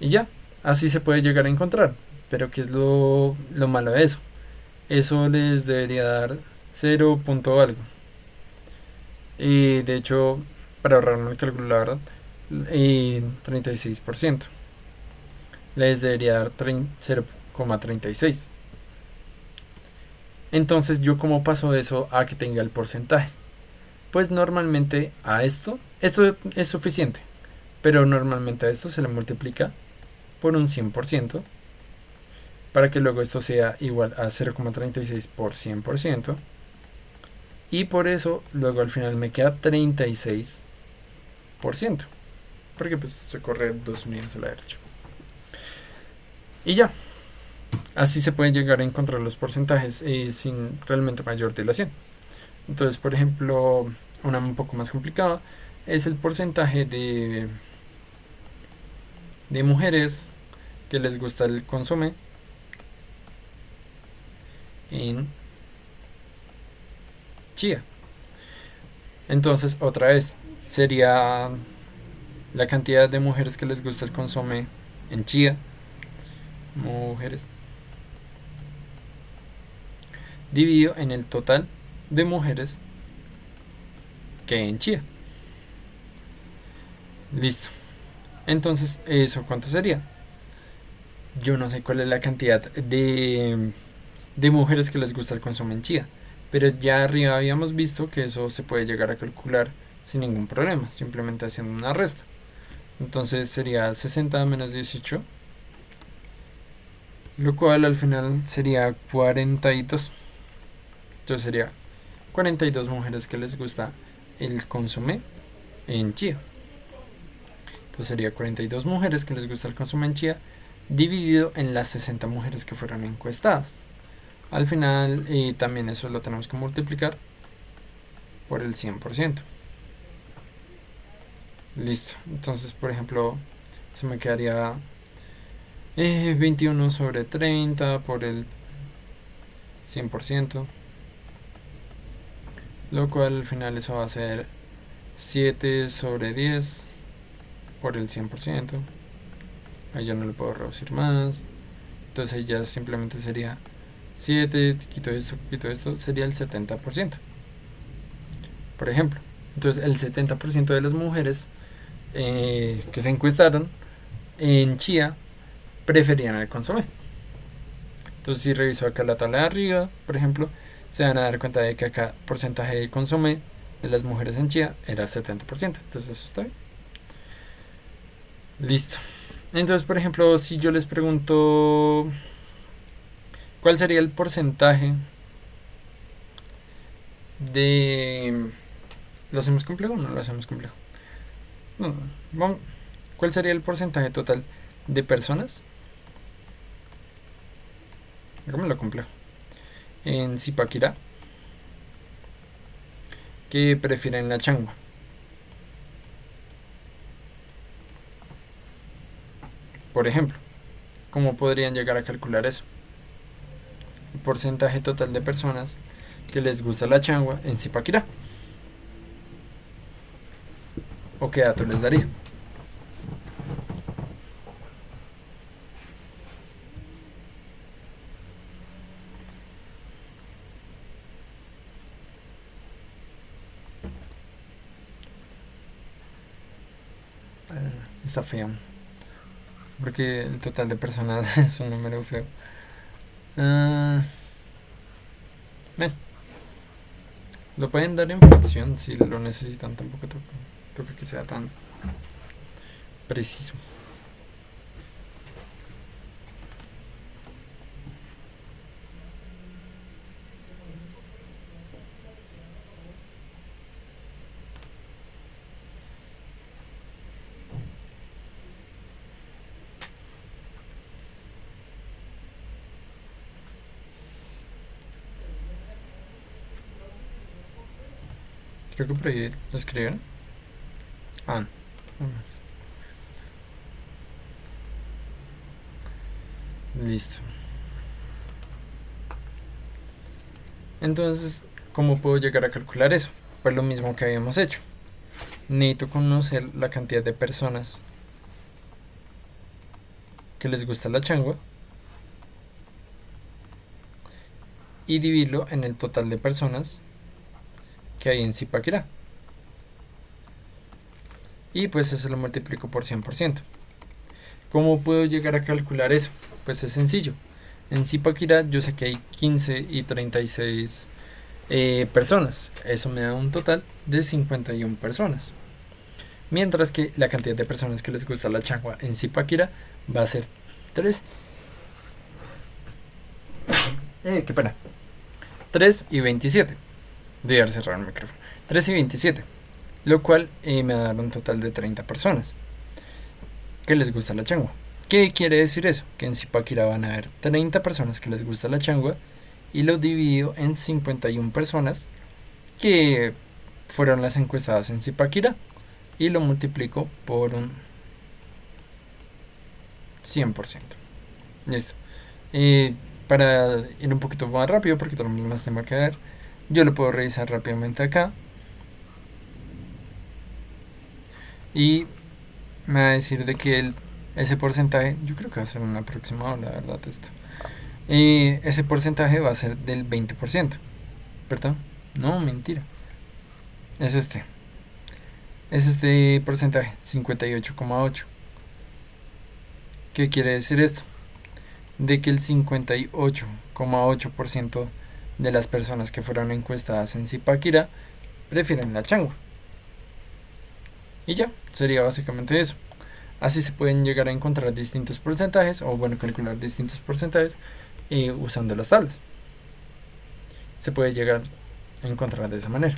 Y ya, así se puede llegar a encontrar. Pero ¿qué es lo malo de eso? Eso les debería dar 0 punto algo. Y de hecho, para ahorrarme el cálculo, la verdad, 36%. Les debería dar 0,36. Entonces, ¿yo cómo paso eso a que tenga el porcentaje? Pues normalmente a esto es suficiente, pero normalmente a esto se le multiplica por un 100% para que luego esto sea igual a 0,36 por 100%, y por eso luego al final me queda 36%, porque pues se corre 2 unidades a la derecha. Y ya, así se pueden llegar a encontrar los porcentajes sin realmente mayor dilación. Entonces, por ejemplo, una un poco más complicada es el porcentaje de mujeres que les gusta el consomé en Chía. Entonces, otra vez, sería la cantidad de mujeres que les gusta el consomé en Chía. Mujeres dividido en el total de mujeres que hay en Chía. Listo. Entonces, ¿eso cuánto sería? Yo no sé cuál es la cantidad de mujeres que les gusta el consumo en Chía, pero ya arriba habíamos visto que eso se puede llegar a calcular sin ningún problema, simplemente haciendo una resta. Entonces sería 60 menos 18, lo cual al final sería 42. Entonces sería 42 mujeres que les gusta el consomé en chía. Entonces sería 42 mujeres que les gusta el consomé en chía dividido en las 60 mujeres que fueron encuestadas. Al final también eso lo tenemos que multiplicar por el 100%. Listo. Entonces, por ejemplo, se me quedaría 21 sobre 30 por el 100%, lo cual al final eso va a ser 7 sobre 10 por el 100%. Ahí ya no lo puedo reducir más. Entonces ahí ya simplemente sería 7, quito esto, sería el 70%. Por ejemplo. Entonces el 70% de las mujeres que se encuestaron en chía preferían el consomé. Entonces si reviso acá la tabla de arriba, por ejemplo, se van a dar cuenta de que acá porcentaje de consomé de las mujeres en chía era 70%. Entonces eso está bien. Listo. Entonces, por ejemplo, si yo les pregunto ¿cuál sería el porcentaje de... ¿Lo hacemos complejo o no lo hacemos complejo? No, vamos. ¿Cuál sería el porcentaje total de personas? Hagámoslo complejo. En Zipaquirá que prefieren la changua. Por ejemplo, ¿cómo podrían llegar a calcular eso? El porcentaje total de personas que les gusta la changua en Zipaquirá. ¿O qué dato les daría? Está feo. Porque el total de personas es un número feo. Ven, lo pueden dar en fracción si lo necesitan. Tampoco toca que sea tan preciso. Creo que por ahí lo escribieron. No. Listo. Entonces, ¿cómo puedo llegar a calcular eso? Pues lo mismo que habíamos hecho. Necesito conocer la cantidad de personas que les gusta la changua y dividirlo en el total de personas que hay en Zipaquirá. Y pues eso lo multiplico por 100%. ¿Cómo puedo llegar a calcular eso? Pues es sencillo. En Zipaquirá yo sé que hay 15 y 36 personas. Eso me da un total de 51 personas. Mientras que la cantidad de personas que les gusta la changua en Zipaquirá va a ser 3. Qué pena. 3 y 27. Debe haber cerrado el micrófono. 3 y 27. Lo cual me da un total de 30 personas que les gusta la changua. ¿Qué quiere decir eso? Que en Zipaquirá van a haber 30 personas que les gusta la changua y lo divido en 51 personas que fueron las encuestadas en Zipaquirá y lo multiplico por un 100%. Listo. Para ir un poquito más rápido, porque todo más tengo que ver, yo lo puedo revisar rápidamente acá y me va a decir de que ese porcentaje, yo creo que va a ser un aproximado, la verdad, esto Ese porcentaje va a ser del 20%. Perdón, no, mentira. Es este. Es este porcentaje, 58,8. ¿Qué quiere decir esto? De que el 58,8% de las personas que fueron encuestadas en Zipaquirá prefieren la changua. Y ya, sería básicamente eso. Así se pueden llegar a encontrar distintos porcentajes, o bueno, calcular distintos porcentajes usando las tablas. Se puede llegar a encontrar de esa manera.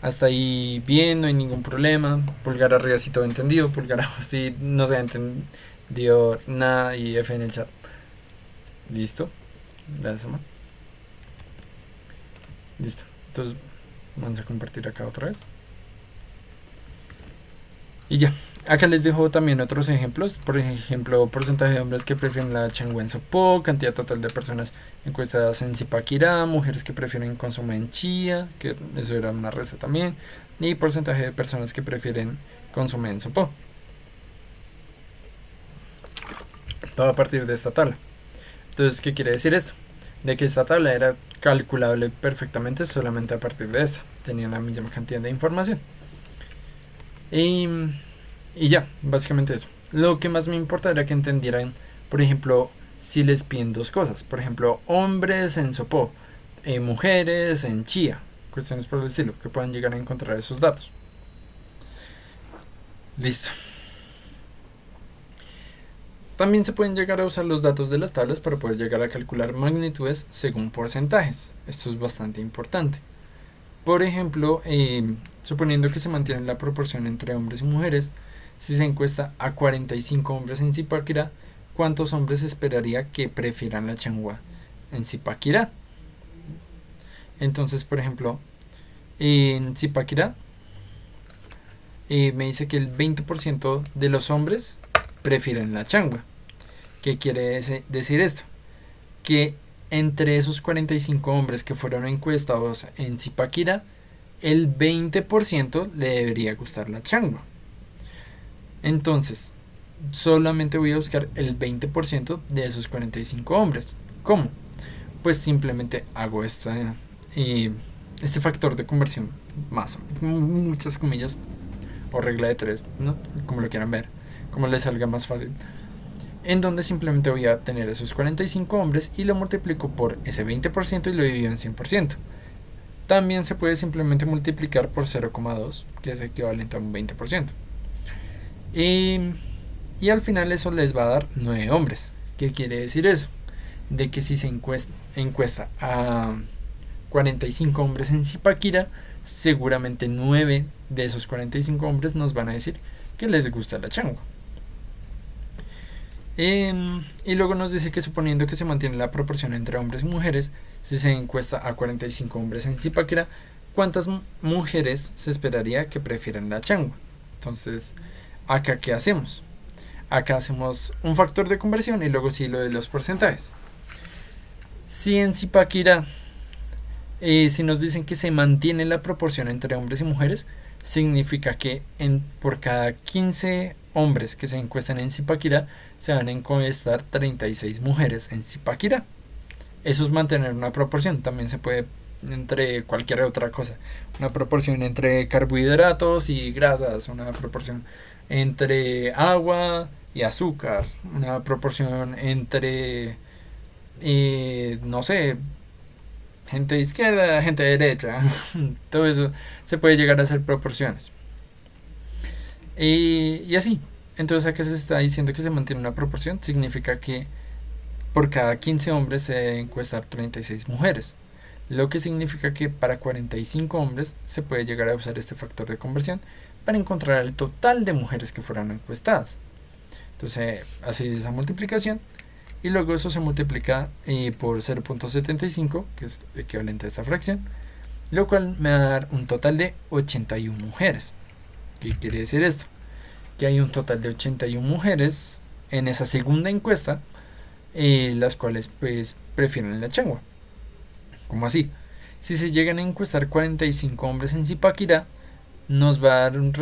Hasta ahí bien, no hay ningún problema. Pulgar arriba si todo entendido, pulgar abajo si no se ha entendido nada y F en el chat. Listo. Gracias, Omar. Listo. Entonces vamos a compartir acá otra vez. Y ya. Acá les dejo también otros ejemplos. Por ejemplo, porcentaje de hombres que prefieren la changua en Sopó, cantidad total de personas encuestadas en Zipaquirá, mujeres que prefieren consomé en chía, que eso era una receta también, y porcentaje de personas que prefieren consomé en Sopó. Todo a partir de esta tabla. Entonces, ¿qué quiere decir esto? De que esta tabla era calculable perfectamente solamente a partir de esta. Tenía la misma cantidad de información. Y ya, básicamente eso. Lo que más me importa era que entendieran, por ejemplo, si les piden dos cosas. Por ejemplo, hombres en Sopó, mujeres en Chía. Cuestiones por el estilo, que puedan llegar a encontrar esos datos. Listo. También se pueden llegar a usar los datos de las tablas para poder llegar a calcular magnitudes según porcentajes. Esto es bastante importante. Por ejemplo, suponiendo que se mantiene la proporción entre hombres y mujeres, si se encuesta a 45 hombres en Zipaquirá, ¿cuántos hombres esperaría que prefieran la changua en Zipaquirá? Entonces, por ejemplo, en Zipaquirá me dice que el 20% de los hombres prefieren la changua. ¿Qué quiere decir esto? Que entre esos 45 hombres que fueron encuestados en Zipaquirá, el 20% le debería gustar la changua. Entonces, solamente voy a buscar el 20% de esos 45 hombres. ¿Cómo? Pues simplemente hago este factor de conversión más, muchas comillas, o regla de 3, ¿no? Como lo quieran ver, como les salga más fácil. En donde simplemente voy a tener esos 45 hombres y lo multiplico por ese 20% y lo divido en 100%. También se puede simplemente multiplicar por 0,2, que es equivalente a un 20%. Y al final eso les va a dar 9 hombres. ¿Qué quiere decir eso? De que si se encuesta a 45 hombres en Zipaquirá, seguramente 9 de esos 45 hombres nos van a decir que les gusta la changua. Y luego nos dice que suponiendo que se mantiene la proporción entre hombres y mujeres, si se encuesta a 45 hombres en Zipaquirá, ¿cuántas mujeres se esperaría que prefieran la changua? Entonces, ¿acá qué hacemos? Acá hacemos un factor de conversión y luego sí lo de los porcentajes. Si en Zipaquirá, si nos dicen que se mantiene la proporción entre hombres y mujeres, significa que por cada 15 hombres que se encuestan en Zipaquirá, se van a encuestar 36 mujeres en Zipaquirá. Eso es mantener una proporción. También se puede entre cualquier otra cosa. Una proporción entre carbohidratos y grasas. Una proporción entre agua y azúcar. Una proporción entre, no sé, gente de izquierda, gente de derecha. Todo eso se puede llegar a hacer proporciones. Y así. Entonces acá se está diciendo que se mantiene una proporción. Significa que por cada 15 hombres se deben encuestar 36 mujeres. Lo que significa que para 45 hombres se puede llegar a usar este factor de conversión para encontrar el total de mujeres que fueron encuestadas. Entonces así es esa multiplicación. Y luego eso se multiplica por 0.75, que es equivalente a esta fracción. Lo cual me va a dar un total de 81 mujeres. ¿Qué quiere decir esto? Que hay un total de 81 mujeres en esa segunda encuesta, las cuales pues prefieren la changua. ¿Cómo así? Si se llegan a encuestar 45 hombres en Zipaquirá, nos va a dar un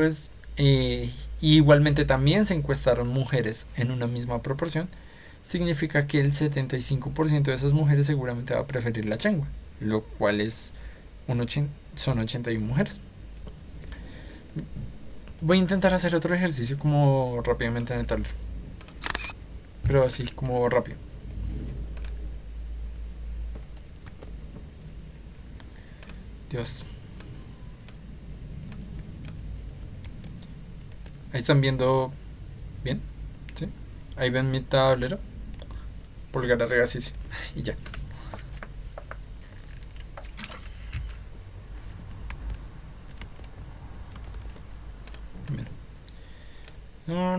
igualmente también se encuestaron mujeres en una misma proporción, significa que el 75% de esas mujeres seguramente va a preferir la changua, lo cual es son 81 mujeres. Voy a intentar hacer otro ejercicio como rápidamente en el tablero, pero así como rápido. Dios. Ahí están viendo bien, ¿sí? Ahí ven mi tablero. Pulgar arriba, sí, sí. Y ya. Bien. No.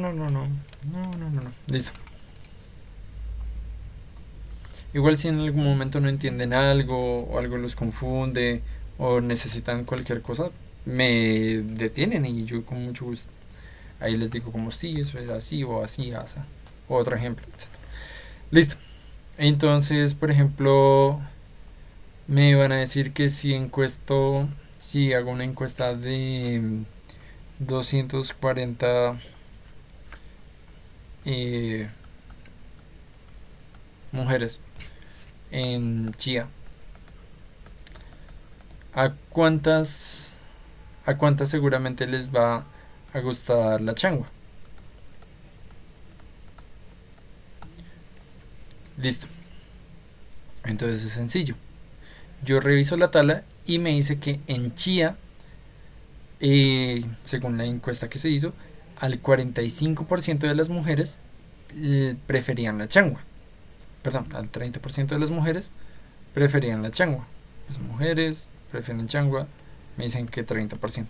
Listo. Igual si en algún momento no entienden algo o algo los confunde o necesitan cualquier cosa, me detienen y yo con mucho gusto ahí les digo como sí, eso era así o así, asa. O otro ejemplo, etc. Listo. Entonces, por ejemplo, me van a decir que si hago una encuesta de 240 mujeres en Chía, ¿a cuántas seguramente les va a gustar la changua? Listo. Entonces es sencillo. Yo reviso la tabla y me dice que en Chía, según la encuesta que se hizo, al 45% de las mujeres preferían la changua. Perdón, al 30% de las mujeres preferían la changua. Las mujeres prefieren changua, me dicen que 30%.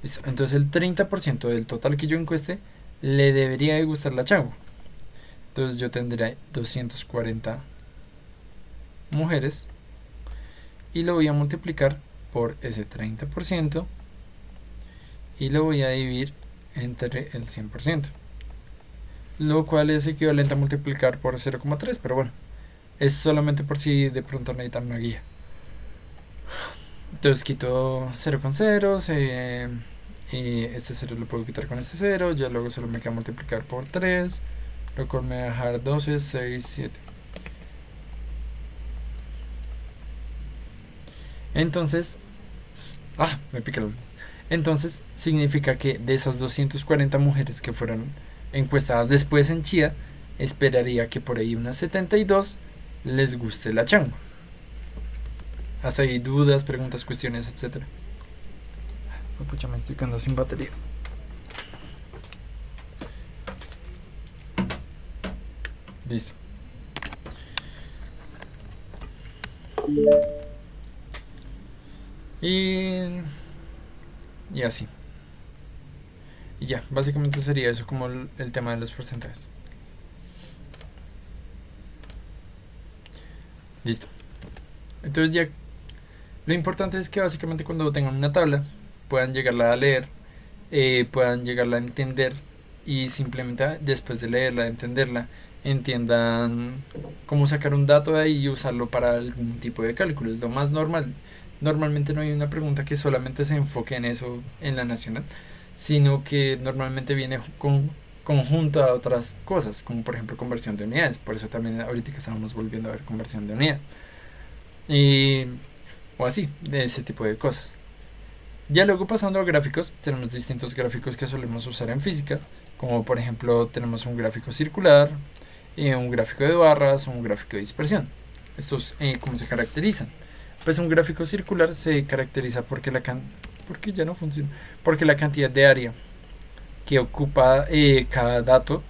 Listo. Entonces el 30% del total que yo encueste le debería de gustar la changua. Entonces yo tendré 240 mujeres y lo voy a multiplicar por ese 30% y lo voy a dividir entre el 100%, lo cual es equivalente a multiplicar por 0,3, pero bueno, es solamente por si de pronto necesitan una guía. Entonces quito 0 con 0, este 0 lo puedo quitar con este 0, ya luego solo me queda multiplicar por 3, lo cual me va a dejar 12, 6, 7. Entonces, me pica la luz. Entonces significa que de esas 240 mujeres que fueron encuestadas después en Chía, esperaría que por ahí unas 72 les guste la changua. Hasta ahí dudas, preguntas, cuestiones, etc. Pucha, me estoy quedando sin batería. Listo. Y así. Y ya, básicamente sería eso como el tema de los porcentajes. Listo. Entonces ya lo importante es que básicamente cuando tengan una tabla puedan llegarla a leer, puedan llegarla a entender y simplemente después de leerla, de entenderla, entiendan cómo sacar un dato de ahí y usarlo para algún tipo de cálculo. Es lo más normal. Normalmente no hay una pregunta que solamente se enfoque en eso en la nacional, sino que normalmente viene conjunto a otras cosas, como por ejemplo conversión de unidades. Por eso también ahorita que estábamos volviendo a ver conversión de unidades. O así, de ese tipo de cosas. Ya luego pasando a gráficos, tenemos distintos gráficos que solemos usar en física, como por ejemplo tenemos un gráfico circular, un gráfico de barras o un gráfico de dispersión. Estos, ¿cómo se caracterizan? Pues un gráfico circular se caracteriza porque porque ya no funciona, porque la cantidad de área que ocupa cada dato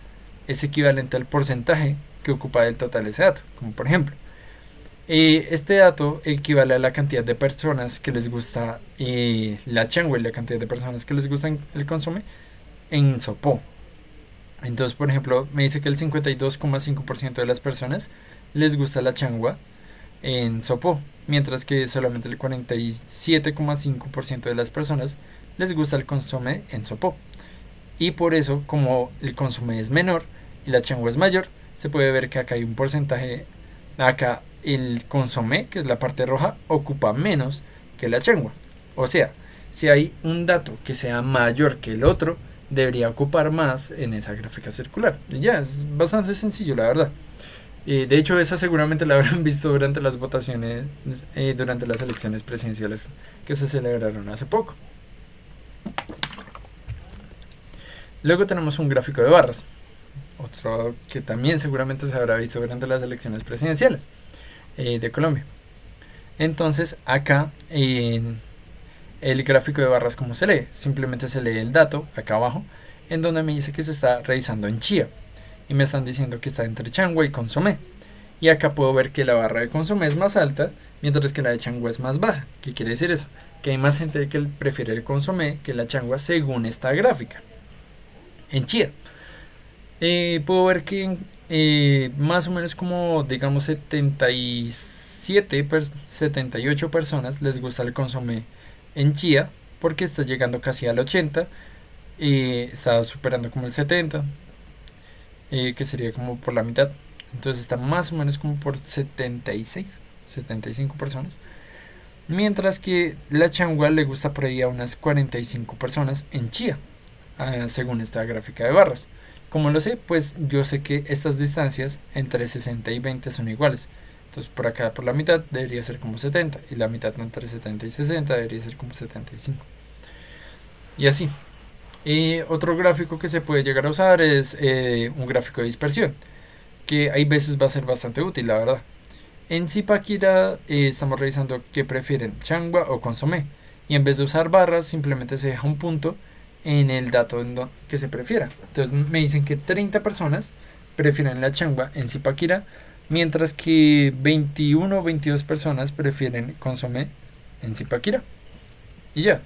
es equivalente al porcentaje que ocupa del total ese dato. Como por ejemplo, este dato equivale a la cantidad de personas que les gusta la changua y la cantidad de personas que les gusta el consomé en Sopó. Entonces, por ejemplo, me dice que el 52,5% de las personas les gusta la changua en Sopó, mientras que solamente el 47,5% de las personas les gusta el consomé en Sopó. Y por eso, como el consomé es menor y la changua es mayor, se puede ver que acá hay un porcentaje. Acá el consomé, que es la parte roja, ocupa menos que la changua. O sea, si hay un dato que sea mayor que el otro, debería ocupar más en esa gráfica circular. Y ya, es bastante sencillo, la verdad. De hecho, esa seguramente la habrán visto durante las votaciones, durante las elecciones presidenciales que se celebraron hace poco. Luego tenemos un gráfico de barras, otro que también seguramente se habrá visto durante las elecciones presidenciales de Colombia. Entonces, acá el gráfico de barras, ¿cómo se lee? Simplemente se lee el dato acá abajo, en donde me dice que se está revisando en chía. Y me están diciendo que está entre changua y consomé. Y acá puedo ver que la barra de consomé es más alta, mientras que la de changua es más baja. ¿Qué quiere decir eso? Que hay más gente que prefiere el consomé que la changua según esta gráfica. En chía. Puedo ver que más o menos como digamos 78 personas les gusta el consomé en chía, porque está llegando casi al 80, está superando como el 70, que sería como por la mitad. Entonces está más o menos como por 76, 75 personas. Mientras que la changua le gusta por ahí a unas 45 personas en chía, según esta gráfica de barras. Como lo sé, pues yo sé que estas distancias entre 60 y 20 son iguales. Entonces por acá por la mitad debería ser como 70, y la mitad entre 70 y 60 debería ser como 75. Y así. Otro gráfico que se puede llegar a usar es un gráfico de dispersión, que hay veces va a ser bastante útil, la verdad. En Zipaquirá estamos revisando qué prefieren, changua o consomé, y en vez de usar barras simplemente se deja un punto en el dato que se prefiera. Entonces me dicen que 30 personas prefieren la changua en Zipaquirá, mientras que 21 o 22 personas prefieren consomé en Zipaquirá. Y ya,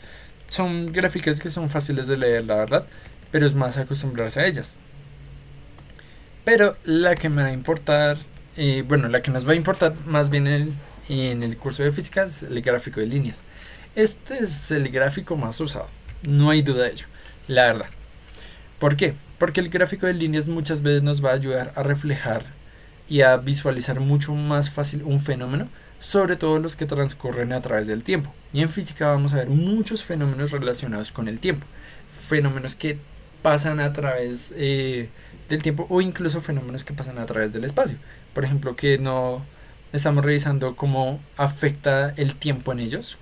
son gráficas que son fáciles de leer, la verdad, pero es más acostumbrarse a ellas. Pero la que me va a importar, la que nos va a importar más bien en el curso de física es el gráfico de líneas. Este es el gráfico más usado, no hay duda de ello, la verdad. ¿Por qué? Porque el gráfico de líneas muchas veces nos va a ayudar a reflejar y a visualizar mucho más fácil un fenómeno, sobre todo los que transcurren a través del tiempo. Y en física vamos a ver muchos fenómenos relacionados con el tiempo, fenómenos que pasan a través del tiempo, o incluso fenómenos que pasan a través del espacio. Por ejemplo, que no estamos revisando cómo afecta el tiempo en ellos,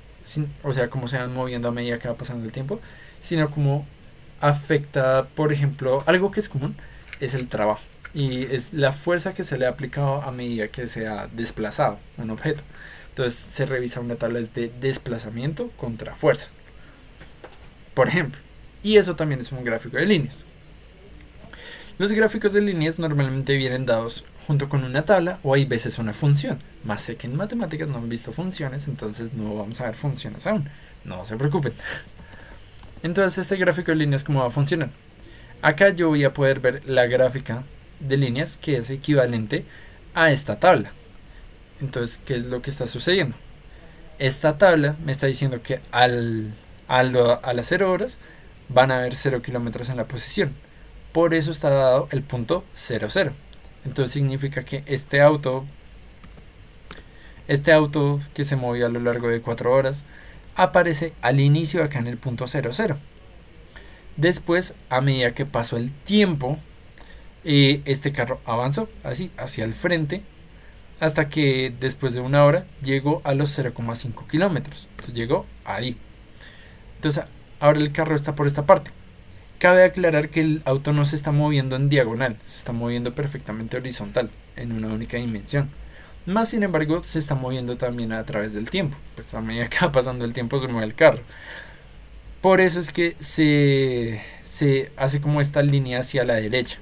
o sea, cómo se van moviendo a medida que va pasando el tiempo, sino cómo afecta, por ejemplo, algo que es común es el trabajo, y es la fuerza que se le ha aplicado a medida que se ha desplazado un objeto. Entonces se revisa una tabla de desplazamiento contra fuerza, por ejemplo, y eso también es un gráfico de líneas. Los gráficos de líneas normalmente vienen dados junto con una tabla, o hay veces una función. Más sé que en matemáticas no han visto funciones, entonces no vamos a ver funciones aún, no se preocupen. Entonces este gráfico de líneas, ¿cómo va a funcionar? Acá yo voy a poder ver la gráfica de líneas, que es equivalente a esta tabla. Entonces, ¿qué es lo que está sucediendo? Esta tabla me está diciendo que a las 0 horas van a haber 0 kilómetros en la posición. Por eso está dado el punto 0, 0. Entonces significa que este auto que se movió a lo largo de 4 horas aparece al inicio acá en el punto 0, 0. Después, a medida que pasó el tiempo, este carro avanzó así hacia el frente, hasta que después de 1 hora llegó a los 0,5 kilómetros. Entonces llegó ahí. Entonces ahora el carro está por esta parte. Cabe aclarar que el auto no se está moviendo en diagonal, se está moviendo perfectamente horizontal, en una única dimensión. Más sin embargo, se está moviendo también a través del tiempo, pues a medida que va pasando el tiempo se mueve el carro. Por eso es que se hace como esta línea hacia la derecha,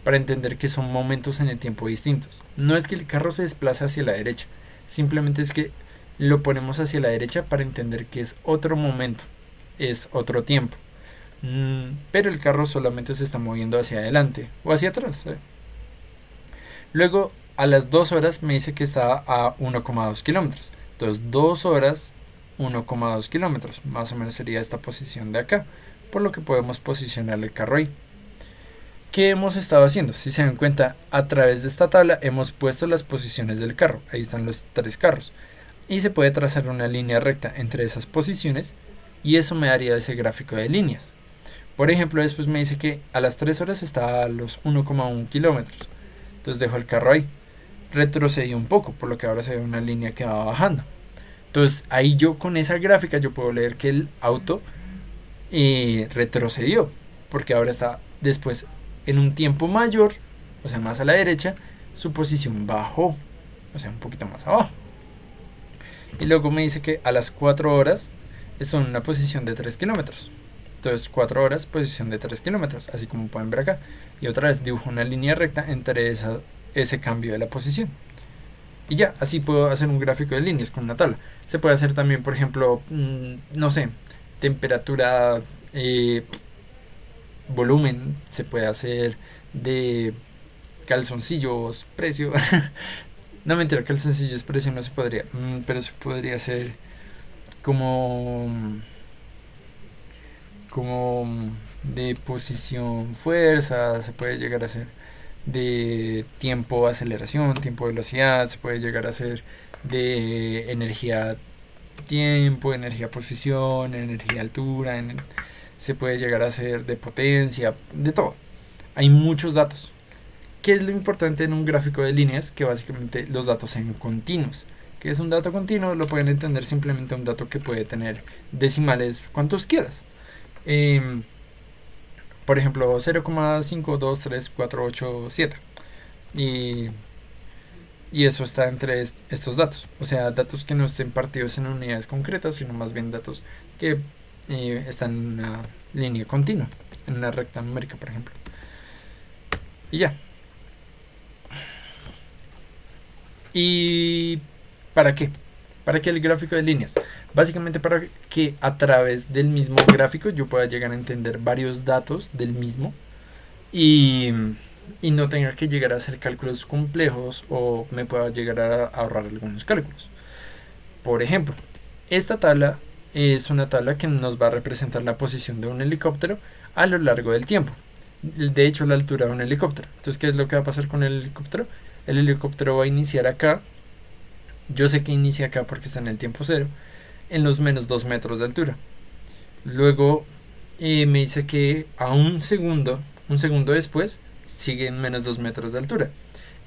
para entender que son momentos en el tiempo distintos. No es que el carro se desplace hacia la derecha, simplemente es que lo ponemos hacia la derecha para entender que es otro momento, es otro tiempo. Pero el carro solamente se está moviendo hacia adelante o hacia atrás. Luego a las 2 horas me dice que está a 1,2 kilómetros. Entonces 2 horas 1,2 kilómetros. Más o menos sería esta posición de acá. Por lo que podemos posicionar el carro ahí. ¿Qué hemos estado haciendo? Si se dan cuenta, a través de esta tabla hemos puesto las posiciones del carro. Ahí están los 3 carros. Y se puede trazar una línea recta entre esas posiciones. Y eso me daría ese gráfico de líneas. Por ejemplo, después me dice que a las 3 horas está a los 1,1 kilómetros. Entonces dejo el carro ahí. Retrocedí un poco, por lo que ahora se ve una línea que va bajando. Entonces ahí yo con esa gráfica yo puedo leer que el auto retrocedió, porque ahora está después en un tiempo mayor, o sea, más a la derecha, su posición bajó, o sea, un poquito más abajo. Y luego me dice que a las 4 horas está en una posición de 3 kilómetros. Entonces 4 horas, posición de 3 kilómetros, así como pueden ver acá. Y otra vez dibujo una línea recta entre ese cambio de la posición. Y ya, así puedo hacer un gráfico de líneas con una tabla. Se puede hacer también, por ejemplo, no sé, temperatura, volumen, se puede hacer de calzoncillos, precio. No, mentira, calzoncillos, precio no se podría, pero se podría hacer como, como de posición, fuerza, se puede llegar a hacer de tiempo aceleración, tiempo velocidad, se puede llegar a hacer de energía tiempo, energía posición, energía altura, se puede llegar a hacer de potencia, de todo. Hay muchos datos. ¿Qué es lo importante en un gráfico de líneas? Que básicamente los datos sean continuos. ¿Qué es un dato continuo? Lo pueden entender simplemente un dato que puede tener decimales cuantos quieras. Por ejemplo, 0,52348,7. Y eso está entre estos datos. O sea, datos que no estén partidos en unidades concretas, sino más bien datos que están en una línea continua, en una recta numérica, por ejemplo. Y ya. ¿Y para qué? ¿Para qué el gráfico de líneas? Básicamente para que a través del mismo gráfico yo pueda llegar a entender varios datos del mismo y no tenga que llegar a hacer cálculos complejos o me pueda llegar a ahorrar algunos cálculos. Por ejemplo, esta tabla es una tabla que nos va a representar la posición de un helicóptero a lo largo del tiempo. De hecho, la altura de un helicóptero. Entonces, ¿qué es lo que va a pasar con el helicóptero? El helicóptero va a iniciar acá. Yo sé que inicia acá porque está en el tiempo cero, en los menos 2 metros de altura. Luego me dice que a un segundo después, sigue en menos 2 metros de altura.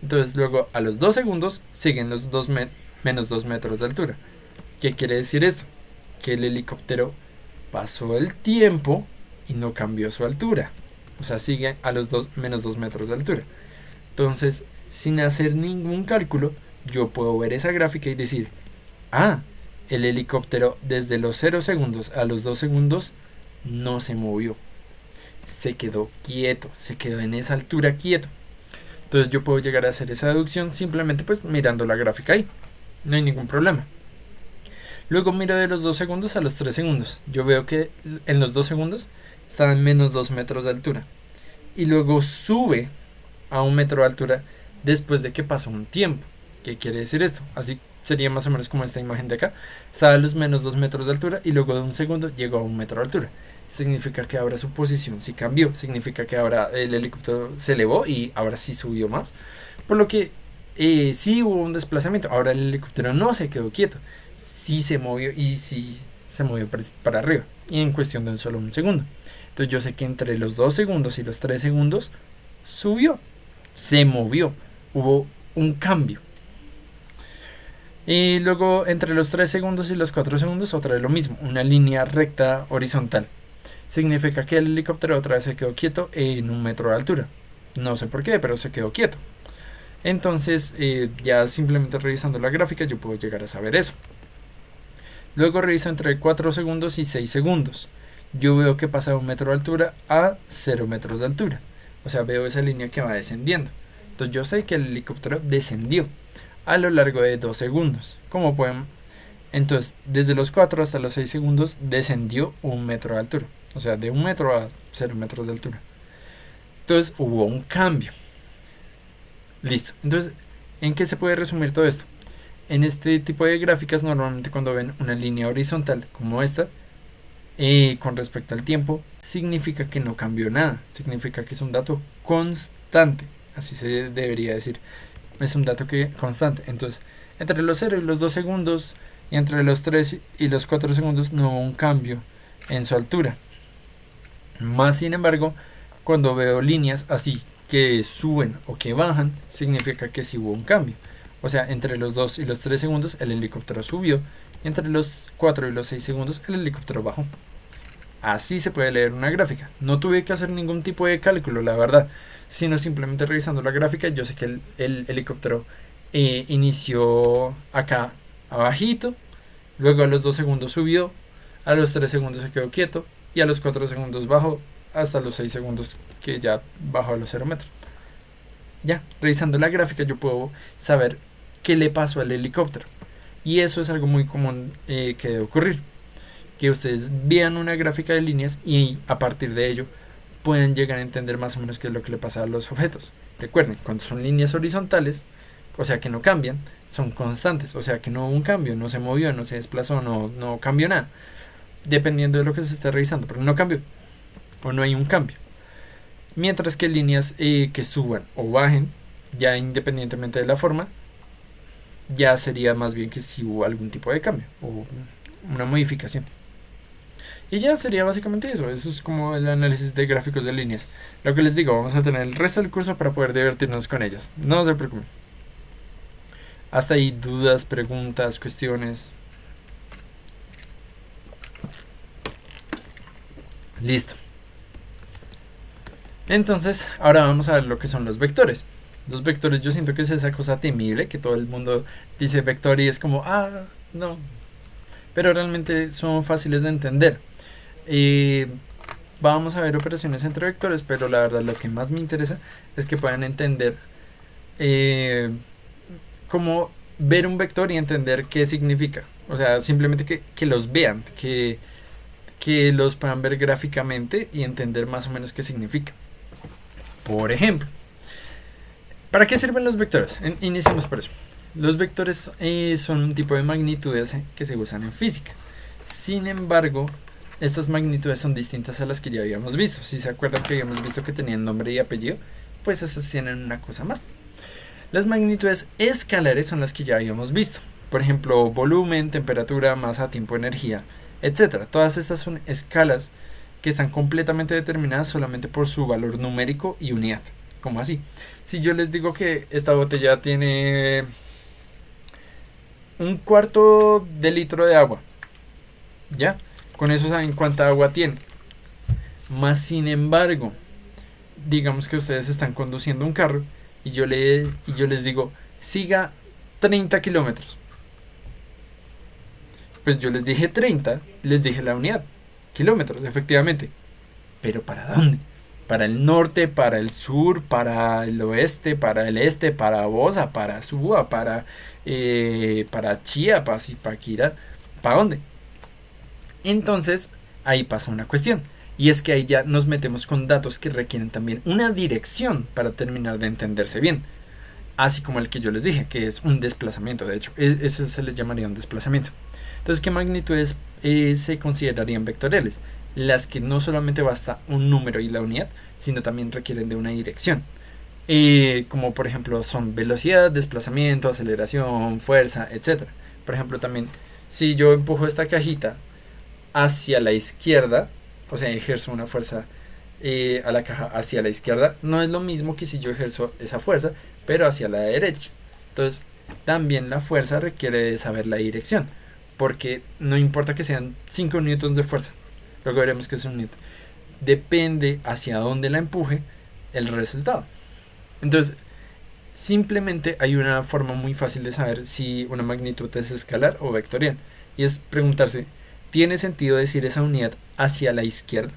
Entonces luego a los 2 segundos siguen los menos 2 metros de altura. ¿Qué quiere decir esto? Que el helicóptero pasó el tiempo y no cambió su altura. O sea, sigue a los menos 2 metros de altura. Entonces, sin hacer ningún cálculo, yo puedo ver esa gráfica y decir, el helicóptero desde los 0 segundos a los 2 segundos no se movió. Se quedó quieto, se quedó en esa altura quieto. Entonces yo puedo llegar a hacer esa deducción simplemente pues mirando la gráfica ahí. No hay ningún problema. Luego miro de los 2 segundos a los 3 segundos. Yo veo que en los 2 segundos está en menos 2 metros de altura. Y luego sube a 1 metro de altura después de que pasó un tiempo. ¿Qué quiere decir esto? Así sería más o menos como esta imagen de acá. Estaba a los menos 2 metros de altura y luego de un segundo llegó a 1 metro de altura. Significa que ahora su posición sí cambió. Significa que ahora el helicóptero se elevó y ahora sí subió más. Por lo que sí hubo un desplazamiento. Ahora el helicóptero no se quedó quieto. Sí se movió y sí se movió para arriba. Y en cuestión de solo un segundo. Entonces yo sé que entre los 2 segundos y los 3 segundos subió. Se movió. Hubo un cambio. Y luego entre los 3 segundos y los 4 segundos otra vez lo mismo, una línea recta horizontal. Significa que el helicóptero otra vez se quedó quieto en 1 metro de altura. No sé por qué, pero se quedó quieto. Entonces ya simplemente revisando la gráfica yo puedo llegar a saber eso. Luego reviso entre 4 segundos y 6 segundos. Yo veo que pasa de 1 metro de altura a 0 metros de altura. O sea, veo esa línea que va descendiendo. Entonces yo sé que el helicóptero descendió a lo largo de 2 segundos. Como pueden, entonces desde los 4 hasta los 6 segundos descendió 1 metro de altura. O sea, de 1 metro a 0 metros de altura. Entonces hubo un cambio. Listo. Entonces, ¿en qué se puede resumir todo esto? En este tipo de gráficas normalmente cuando ven una línea horizontal como esta, con respecto al tiempo, significa que no cambió nada. Significa que es un dato constante. Así se debería decir. Es un dato constante. Entonces, entre los 0 y los 2 segundos y entre los 3 y los 4 segundos no hubo un cambio en su altura. Más sin embargo, cuando veo líneas así que suben o que bajan, significa que sí hubo un cambio. O sea, entre los 2 y los 3 segundos el helicóptero subió, y entre los 4 y los 6 segundos el helicóptero bajó. Así se puede leer una gráfica. No tuve que hacer ningún tipo de cálculo, la verdad, sino simplemente revisando la gráfica. Yo sé que el helicóptero inició acá abajito, luego a los 2 segundos subió, a los 3 segundos se quedó quieto y a los 4 segundos bajó hasta los 6 segundos que ya bajó a los 0 metros. Ya, revisando la gráfica yo puedo saber qué le pasó al helicóptero. Y eso es algo muy común que debe ocurrir. Que ustedes vean una gráfica de líneas y a partir de ello pueden llegar a entender más o menos qué es lo que le pasa a los objetos. Recuerden, cuando son líneas horizontales, o sea que no cambian, son constantes, o sea que no hubo un cambio, no se movió, no se desplazó, no cambió nada. Dependiendo de lo que se esté revisando, pero no cambió o no hay un cambio. Mientras que líneas que suban o bajen, ya independientemente de la forma, ya sería más bien que si hubo algún tipo de cambio o una modificación. Y ya sería básicamente eso. Eso es como el análisis de gráficos de líneas. Lo que les digo, vamos a tener el resto del curso para poder divertirnos con ellas. No se preocupen. Hasta ahí dudas, preguntas, cuestiones. Listo. Entonces, ahora vamos a ver lo que son los vectores. Los vectores yo siento que es esa cosa temible que todo el mundo dice vector y es como, no. Pero realmente son fáciles de entender. Vamos a ver operaciones entre vectores, pero la verdad lo que más me interesa es que puedan entender cómo ver un vector y entender qué significa. O sea, simplemente que los vean, que los puedan ver gráficamente y entender más o menos qué significa. Por ejemplo, ¿para qué sirven los vectores? Iniciamos por eso. Los vectores son un tipo de magnitudes que se usan en física. Sin embargo, estas magnitudes son distintas a las que ya habíamos visto. Si se acuerdan que habíamos visto que tenían nombre y apellido, pues estas tienen una cosa más. Las magnitudes escalares son las que ya habíamos visto. Por ejemplo, volumen, temperatura, masa, tiempo, energía, etc. Todas estas son escalas que están completamente determinadas solamente por su valor numérico y unidad. ¿Cómo así? Si yo les digo que esta botella tiene 1/4 de litro de agua, ¿ya? Con eso saben cuánta agua tiene. Más sin embargo, digamos que ustedes están conduciendo un carro y yo les digo, siga 30 kilómetros. Pues yo les dije 30, les dije la unidad, kilómetros, efectivamente. ¿Pero para dónde? Para el norte, para el sur, para el oeste, para el este, para Bosa, para Suba, para Chiapas y Paquira. ¿Para dónde? Entonces, ahí pasa una cuestión. Y es que ahí ya nos metemos con datos que requieren también una dirección para terminar de entenderse bien. Así como el que yo les dije, que es un desplazamiento, de hecho. Eso se le llamaría un desplazamiento. Entonces, ¿qué magnitudes se considerarían vectoriales? Las que no solamente basta un número y la unidad, sino también requieren de una dirección. Como por ejemplo son velocidad, desplazamiento, aceleración, fuerza, etc. Por ejemplo también, si yo empujo esta cajita hacia la izquierda, o sea, ejerzo una fuerza a la caja hacia la izquierda, no es lo mismo que si yo ejerzo esa fuerza, pero hacia la derecha. Entonces, también la fuerza requiere de saber la dirección, porque no importa que sean 5 newtons de fuerza, luego veremos que es un newton, depende hacia dónde la empuje el resultado. Entonces, simplemente hay una forma muy fácil de saber si una magnitud es escalar o vectorial, y es preguntarse, ¿tiene sentido decir esa unidad hacia la izquierda?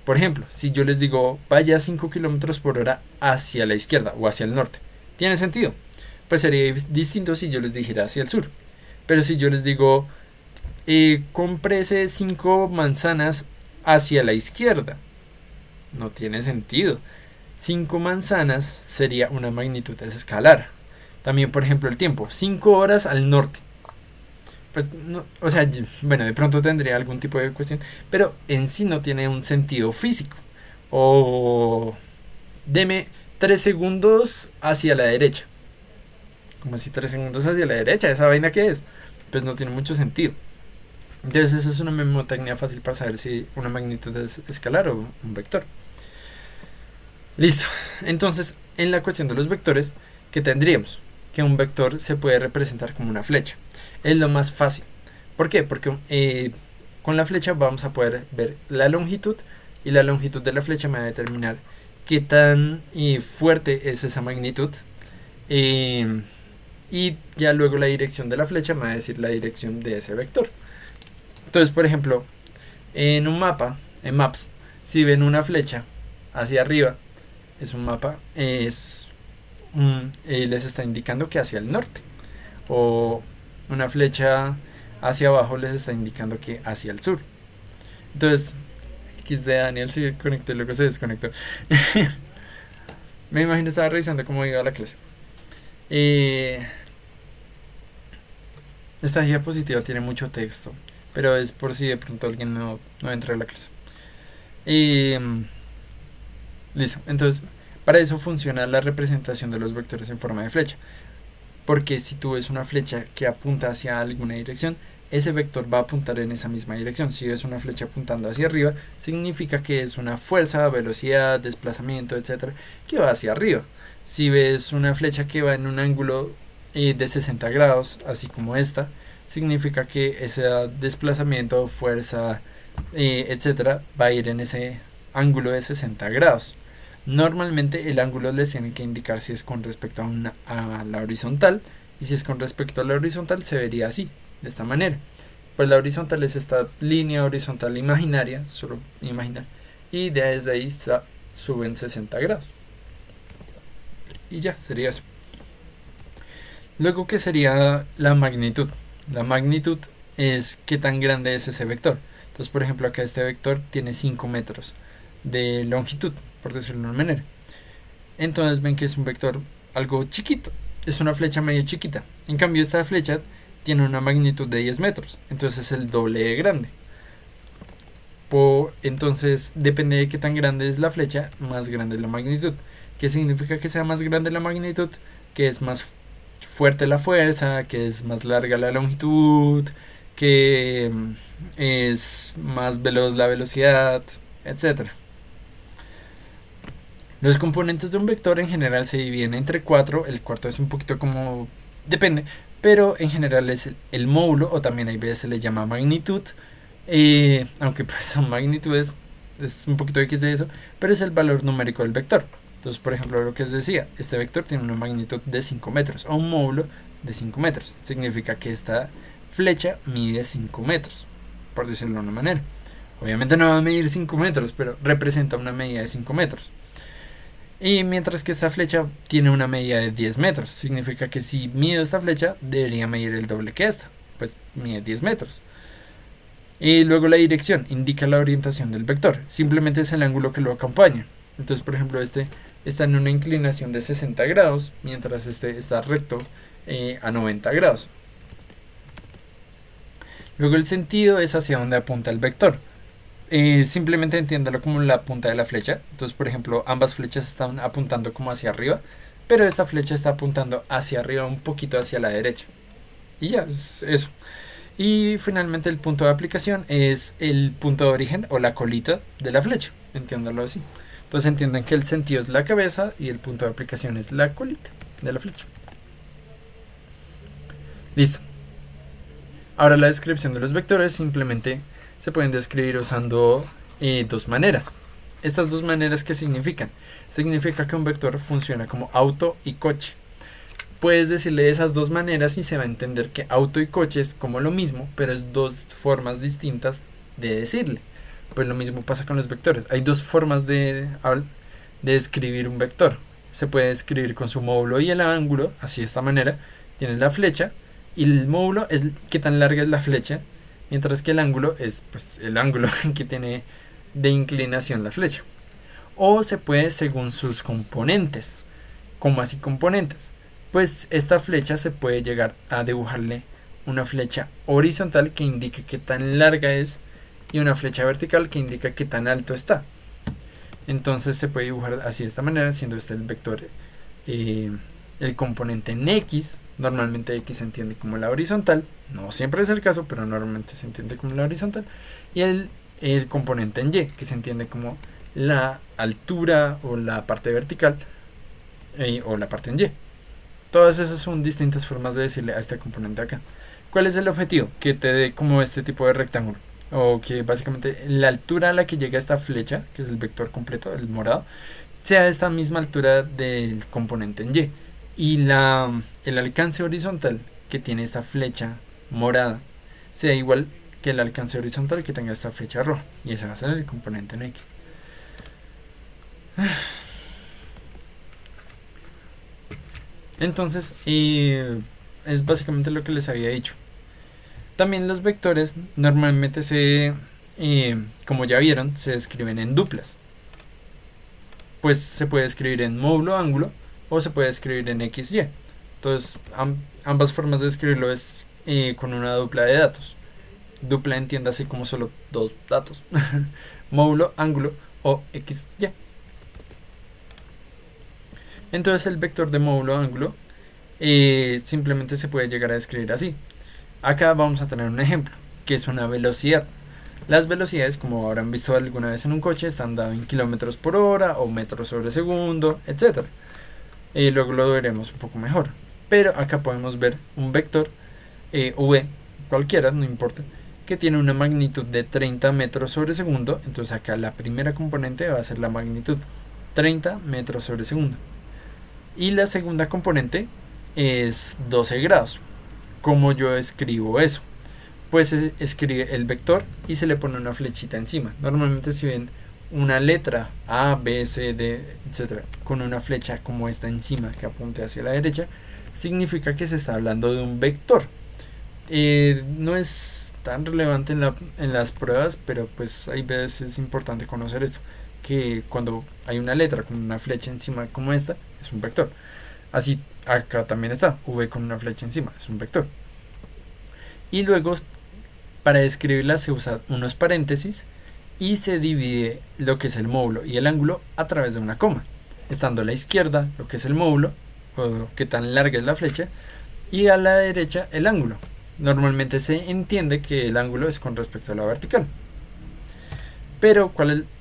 Por ejemplo, si yo les digo vaya a 5 km por hora hacia la izquierda o hacia el norte, ¿tiene sentido? Pues sería distinto si yo les dijera hacia el sur. Pero si yo les digo cómprese 5 manzanas hacia la izquierda, no tiene sentido. 5 manzanas sería una magnitud escalar. También, por ejemplo, el tiempo, 5 horas al norte. Pues no, o sea, bueno, de pronto tendría algún tipo de cuestión, pero en sí no tiene un sentido físico. O deme 3 segundos hacia la derecha. Como si 3 segundos hacia la derecha, ¿esa vaina qué es? Pues no tiene mucho sentido. Entonces esa es una mnemotecnia fácil para saber si una magnitud es escalar o un vector. Listo. Entonces, en la cuestión de los vectores, ¿qué tendríamos? Que un vector se puede representar como una flecha. Es lo más fácil. ¿Por qué? Porque con la flecha vamos a poder ver la longitud, y la longitud de la flecha me va a determinar qué tan fuerte es esa magnitud. Y ya luego la dirección de la flecha me va a decir la dirección de ese vector. Entonces, por ejemplo, en un mapa, en Maps, si ven una flecha hacia arriba, es un mapa, les está indicando que hacia el norte. O una flecha hacia abajo les está indicando que hacia el sur. Entonces, XD Daniel se conectó y luego se desconectó. Me imagino estaba revisando cómo iba la clase. Esta diapositiva tiene mucho texto, pero es por si de pronto alguien no entra a la clase. Listo. Entonces, para eso funciona la representación de los vectores en forma de flecha. Porque si tú ves una flecha que apunta hacia alguna dirección, ese vector va a apuntar en esa misma dirección. Si ves una flecha apuntando hacia arriba, significa que es una fuerza, velocidad, desplazamiento, etcétera, que va hacia arriba. Si ves una flecha que va en un ángulo de 60 grados, así como esta, significa que ese desplazamiento, fuerza, etcétera, va a ir en ese ángulo de 60 grados. Normalmente el ángulo les tiene que indicar si es con respecto a la horizontal, y si es con respecto a la horizontal se vería así, de esta manera. Pues la horizontal es esta línea horizontal imaginaria, solo imaginar, y desde ahí suben 60 grados. Y ya, sería eso. Luego, ¿qué sería la magnitud? La magnitud es qué tan grande es ese vector. Entonces, por ejemplo, acá este vector tiene 5 metros de longitud, por decirlo de una manera. Entonces ven que es un vector algo chiquito, es una flecha medio chiquita. En cambio, esta flecha tiene una magnitud de 10 metros, entonces es el doble de grande. Entonces, depende de qué tan grande es la flecha, más grande es la magnitud. ¿Qué significa que sea más grande la magnitud? Que es más fuerte la fuerza, que es más larga la longitud, que es más veloz la velocidad, etcétera. Los componentes de un vector en general se dividen entre 4. El cuarto es un poquito como... depende, pero en general es el módulo, o también hay veces se le llama magnitud, aunque pues son magnitudes, es un poquito X de eso, pero es el valor numérico del vector. Entonces, por ejemplo, lo que les decía, este vector tiene una magnitud de 5 metros, o un módulo de 5 metros. Significa que esta flecha mide 5 metros, por decirlo de una manera. Obviamente no va a medir 5 metros, pero representa una medida de 5 metros. Y mientras que esta flecha tiene una medida de 10 metros, significa que si mido esta flecha, debería medir el doble que esta, pues mide 10 metros. Y luego la dirección indica la orientación del vector, simplemente es el ángulo que lo acompaña. Entonces, por ejemplo, este está en una inclinación de 60 grados, mientras este está recto a 90 grados. Luego el sentido es hacia donde apunta el vector. Simplemente entiéndalo como la punta de la flecha. Entonces, por ejemplo, ambas flechas están apuntando como hacia arriba, pero esta flecha está apuntando hacia arriba, un poquito hacia la derecha. Y ya, es eso. Y finalmente el punto de aplicación es el punto de origen o la colita de la flecha, entiéndalo así. Entonces entiendan que el sentido es la cabeza y el punto de aplicación es la colita de la flecha. Listo. Ahora la descripción de los vectores simplemente se pueden describir usando dos maneras. Estas dos maneras, ¿qué significan? Significa que un vector funciona como auto y coche. Puedes decirle de esas dos maneras y se va a entender que auto y coche es como lo mismo, pero es dos formas distintas de decirle. Pues lo mismo pasa con los vectores. Hay dos formas de escribir un vector. Se puede escribir con su módulo y el ángulo, así de esta manera. Tienes la flecha y el módulo es qué tan larga es la flecha, mientras que el ángulo es pues el ángulo que tiene de inclinación la flecha. O se puede según sus componentes. ¿Cómo así componentes? Pues esta flecha se puede llegar a dibujarle una flecha horizontal que indique qué tan larga es y una flecha vertical que indica qué tan alto está. Entonces se puede dibujar así de esta manera, siendo este el vector el componente en X, normalmente X se entiende como la horizontal, no siempre es el caso, pero normalmente se entiende como la horizontal, y el componente en Y, que se entiende como la altura o la parte vertical, o la parte en Y. Todas esas son distintas formas de decirle a este componente acá. ¿Cuál es el objetivo? Que te dé como este tipo de rectángulo, o que básicamente la altura a la que llega esta flecha, que es el vector completo, el morado, sea esta misma altura del componente en Y. Y el alcance horizontal que tiene esta flecha morada sea igual que el alcance horizontal que tenga esta flecha roja. Y ese va a ser el componente en X. Entonces, es básicamente lo que les había dicho. También los vectores normalmente como ya vieron, se escriben en duplas. Pues se puede escribir en módulo ángulo o se puede escribir en XY. Entonces, ambas formas de escribirlo es con una dupla de datos. Dupla entiéndase como solo dos datos. Módulo, ángulo o XY. Entonces el vector de módulo ángulo simplemente se puede llegar a escribir así. Acá vamos a tener un ejemplo, que es una velocidad. Las velocidades, como habrán visto alguna vez en un coche, están dadas en kilómetros por hora o metros sobre segundo, etc. Luego lo veremos un poco mejor. Pero acá podemos ver un vector v, cualquiera, no importa, que tiene una magnitud de 30 metros sobre segundo. Entonces acá la primera componente va a ser la magnitud 30 metros sobre segundo. Y la segunda componente es 12 grados. ¿Cómo yo escribo eso? Pues se escribe el vector y se le pone una flechita encima. Normalmente si ven una letra A, B, C, D, etc. con una flecha como esta encima que apunte hacia la derecha, significa que se está hablando de un vector. No es tan relevante en las pruebas, pero pues hay veces es importante conocer esto, que cuando hay una letra con una flecha encima como esta, es un vector. Así acá también está, V con una flecha encima, es un vector. Y luego para describirla se usan unos paréntesis y se divide lo que es el módulo y el ángulo a través de una coma, estando a la izquierda lo que es el módulo, o qué tan larga es la flecha, y a la derecha el ángulo. Normalmente se entiende que el ángulo es con respecto a la vertical. Pero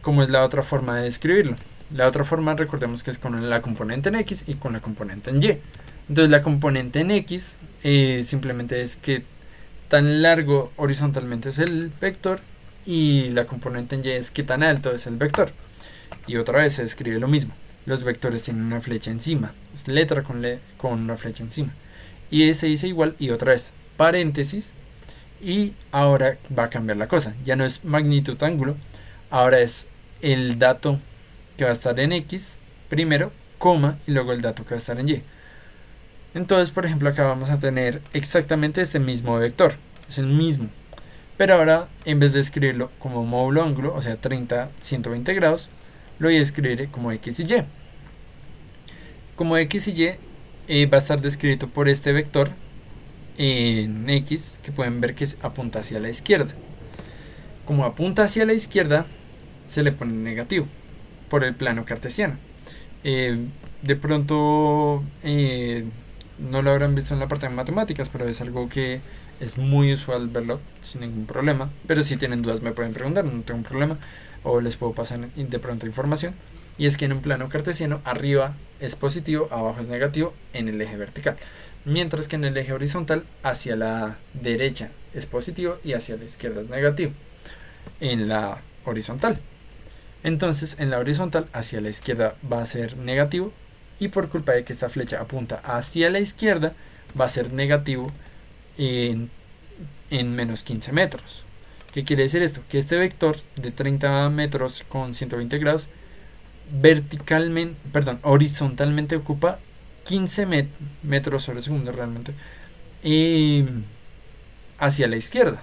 ¿cómo es la otra forma de describirlo? La otra forma, recordemos que es con la componente en X y con la componente en Y. Entonces la componente en X simplemente es que tan largo horizontalmente es el vector, y la componente en Y es que tan alto es el vector. Y otra vez se escribe lo mismo. Los vectores tienen una flecha encima, es letra con una flecha encima. Y se dice igual, y otra vez paréntesis, y ahora va a cambiar la cosa. Ya no es magnitud ángulo, ahora es el dato que va a estar en X primero, coma, y luego el dato que va a estar en Y. Entonces, por ejemplo, acá vamos a tener exactamente este mismo vector, es el mismo, pero ahora en vez de escribirlo como módulo ángulo, o sea 30, 120 grados, lo voy a escribir como X y Y. Como X y Y va a estar descrito por este vector en X, que pueden ver que apunta hacia la izquierda. Como apunta hacia la izquierda, se le pone negativo por el plano cartesiano. De pronto no lo habrán visto en la parte de matemáticas, pero es algo que es muy usual verlo sin ningún problema. Pero si tienen dudas me pueden preguntar, no tengo un problema, o les puedo pasar de pronto información. Y es que en un plano cartesiano arriba es positivo, abajo es negativo en el eje vertical, mientras que en el eje horizontal hacia la derecha es positivo y hacia la izquierda es negativo en la horizontal. Entonces en la horizontal hacia la izquierda va a ser negativo, y por culpa de que esta flecha apunta hacia la izquierda va a ser negativo en menos 15 metros. ¿Qué quiere decir esto? Que este vector de 30 metros con 120 grados horizontalmente ocupa 15 metros sobre segundo realmente hacia la izquierda,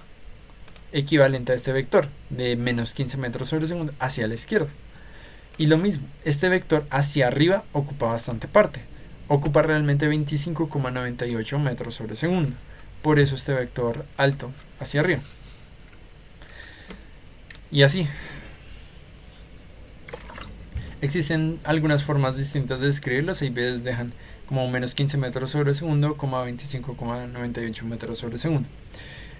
equivalente a este vector de menos 15 metros sobre segundo hacia la izquierda. Y lo mismo, este vector hacia arriba ocupa bastante parte, ocupa realmente 25,98 metros sobre segundo, por eso este vector alto hacia arriba. Y así existen algunas formas distintas de escribirlos, hay veces dejan como menos 15 metros sobre segundo, 25,98 metros sobre segundo.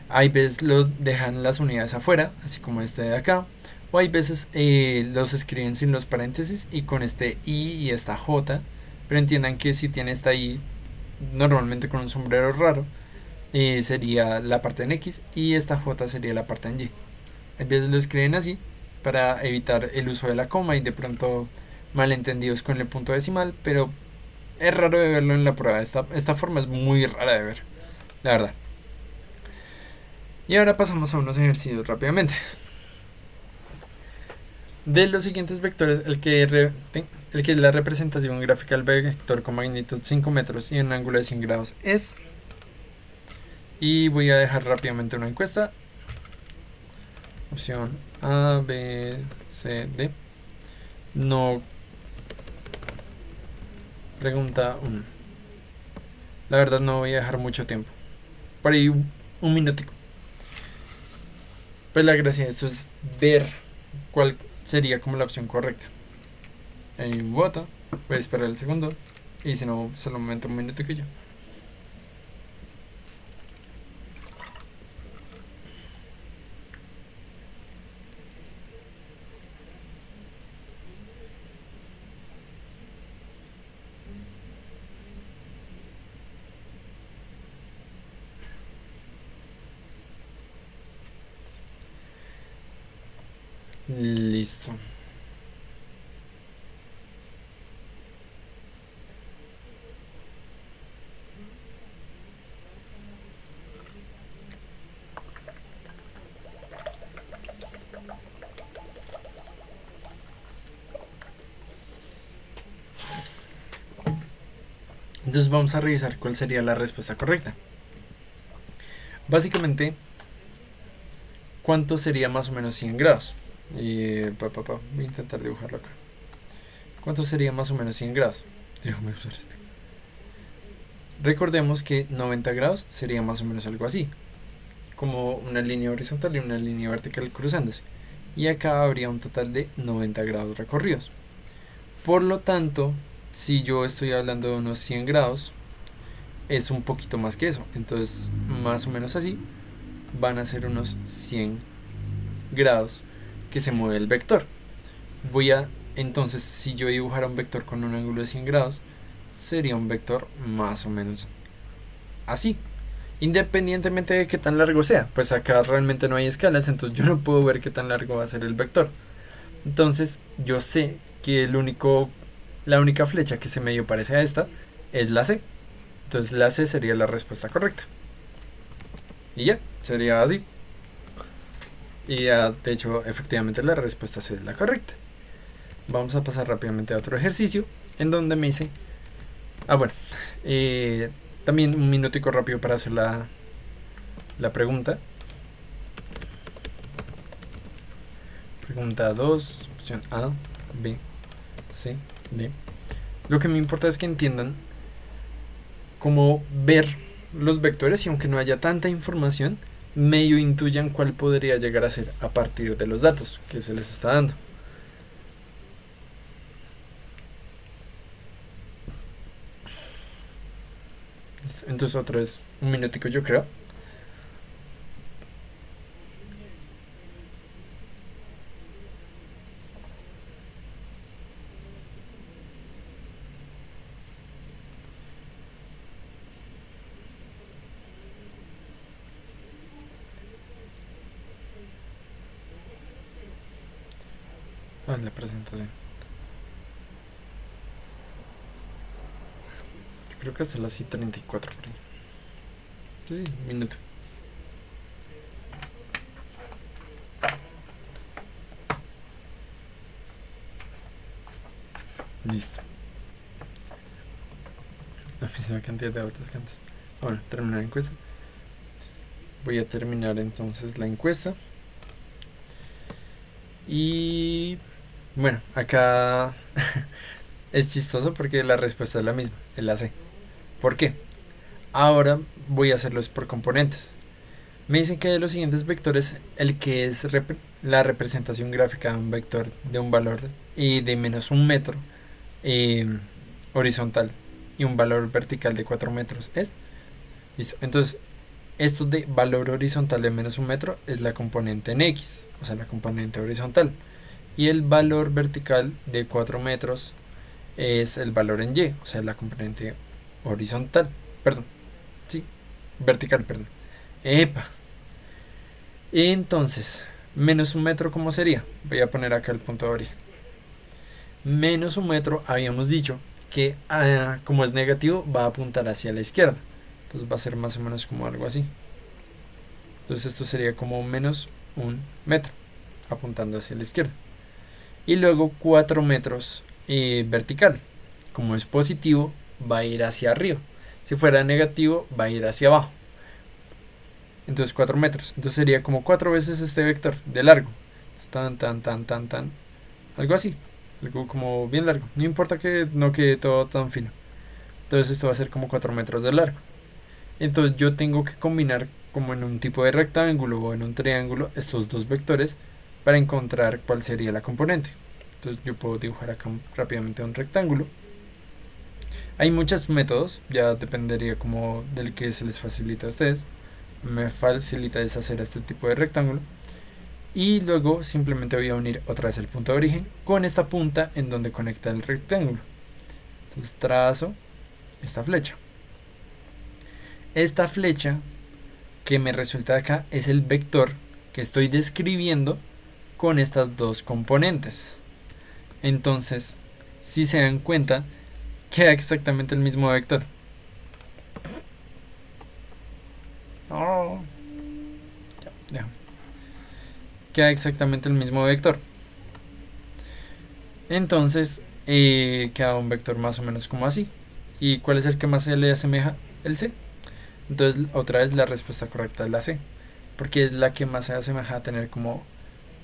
Hay veces lo dejan las unidades afuera, así como este de acá, o hay veces los escriben sin los paréntesis y con este I y esta J, pero entiendan que si tiene esta I normalmente con un sombrero raro, sería la parte en X y esta J sería la parte en Y. A veces lo escriben así para evitar el uso de la coma y de pronto malentendidos con el punto decimal, pero es raro de verlo en la prueba. Esta forma es muy rara de ver, la verdad. Y ahora pasamos a unos ejercicios rápidamente. De los siguientes vectores, el que es la representación gráfica del vector con magnitud 5 metros y en un ángulo de 100 grados es. Y voy a dejar rápidamente una encuesta. Opción A, B, C, D. No. Pregunta 1. La verdad no voy a dejar mucho tiempo. Por ahí un minutico. Pues la gracia de esto es ver cuál sería como la opción correcta. Ahí vota. Voy a esperar el segundo. Y si no, solamente un minutico y ya. Listo. Entonces vamos a revisar cuál sería la respuesta correcta. Básicamente, ¿cuánto sería más o menos 100 grados? Voy a intentar dibujarlo acá. ¿Cuánto sería más o menos 100 grados? Déjame usar este. Recordemos que 90 grados sería más o menos algo así, como una línea horizontal y una línea vertical cruzándose. Y acá habría un total de 90 grados recorridos. Por lo tanto, si yo estoy hablando de unos 100 grados, es un poquito más que eso. Entonces, más o menos así, van a ser unos 100 grados que se mueve el vector. Entonces, si yo dibujara un vector con un ángulo de 100 grados, sería un vector más o menos así. Independientemente de qué tan largo sea, pues acá realmente no hay escalas, entonces yo no puedo ver qué tan largo va a ser el vector. Entonces, yo sé que la única flecha que se medio parece a esta es la C. Entonces la C sería la respuesta correcta. Y ya, sería así. Y ya, de hecho, efectivamente la respuesta C es la correcta. Vamos a pasar rápidamente a otro ejercicio en donde me dice... también un minutico rápido para hacer la pregunta. Pregunta 2, opción A, B, C, D. Lo que me importa es que entiendan cómo ver los vectores y aunque no haya tanta información, medio intuyan cuál podría llegar a ser a partir de los datos que se les está dando. Entonces otro es un minutico yo creo. La presentación. Yo creo que hasta las 34 por ahí. Sí, un minuto. Listo. La misma cantidad de votos que antes. Bueno, terminar la encuesta. Voy a terminar entonces la encuesta. Y bueno, acá es chistoso porque la respuesta es la misma, es la C. ¿Por qué? Ahora voy a hacerlos por componentes. Me dicen que de los siguientes vectores, el que es la representación gráfica de un vector de un valor y de menos un metro horizontal y un valor vertical de 4 metros. Listo. Entonces, esto de valor horizontal de menos 1 metro es la componente en X, o sea, la componente horizontal. Y el valor vertical de 4 metros es el valor en Y, o sea, la componente horizontal. Perdón, sí, vertical, perdón. Epa. Entonces, menos 1 metro, ¿cómo sería? Voy a poner acá el punto de origen. Menos 1 metro, habíamos dicho que como es negativo, va a apuntar hacia la izquierda. Entonces va a ser más o menos como algo así. Entonces esto sería como menos 1 metro, apuntando hacia la izquierda. Y luego 4 metros vertical. Como es positivo, va a ir hacia arriba. Si fuera negativo, va a ir hacia abajo. Entonces 4 metros. Entonces sería como 4 veces este vector de largo. Tan. Algo así. Algo como bien largo. No importa que no quede todo tan fino. Entonces esto va a ser como 4 metros de largo. Entonces yo tengo que combinar como en un tipo de rectángulo o en un triángulo estos dos vectores para encontrar cuál sería la componente. Entonces yo puedo dibujar acá rápidamente un rectángulo. Hay muchos métodos, ya dependería como del que se les facilita a ustedes. Me facilita deshacer este tipo de rectángulo. Y luego simplemente voy a unir otra vez el punto de origen con esta punta en donde conecta el rectángulo. Entonces trazo esta flecha. Esta flecha que me resulta de acá es el vector que estoy describiendo con estas dos componentes. Entonces, si se dan cuenta, queda exactamente el mismo vector. Queda exactamente el mismo vector. Entonces, queda un vector más o menos como así. ¿Y cuál es el que más se le asemeja? El C. Entonces, otra vez la respuesta correcta es la C, porque es la que más se asemeja a tener como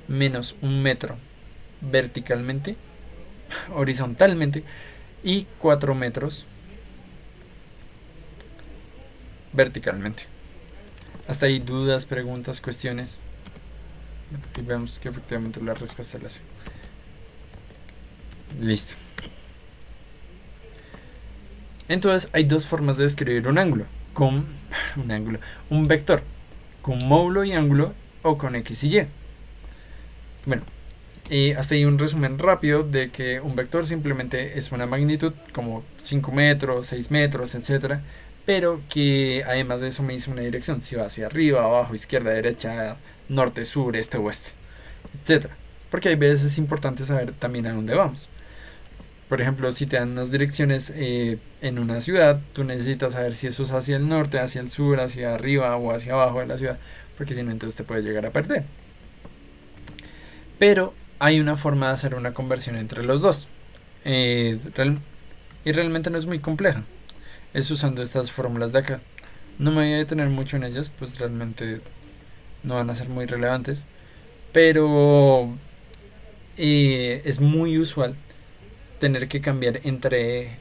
menos 1 metro verticalmente, horizontalmente, y 4 metros verticalmente. Hasta ahí dudas, preguntas, cuestiones. Y vemos que efectivamente la respuesta es la C. Listo. Entonces hay dos formas de describir un ángulo. Con un vector con módulo y ángulo o con X y Y. Bueno, hasta ahí un resumen rápido de que un vector simplemente es una magnitud como 5 metros, 6 metros, etcétera, pero que además de eso me dice una dirección, si va hacia arriba, abajo, izquierda, derecha, norte, sur, este, oeste, etcétera. Porque hay veces es importante saber también a dónde vamos. Por ejemplo, si te dan unas direcciones en una ciudad, tú necesitas saber si eso es hacia el norte, hacia el sur, hacia arriba o hacia abajo de la ciudad, porque si no, entonces te puedes llegar a perder. Pero hay una forma de hacer una conversión entre los dos. Y realmente no es muy compleja. Es usando estas fórmulas de acá. No me voy a detener mucho en ellas, pues realmente no van a ser muy relevantes. Pero es muy usual tener que cambiar entre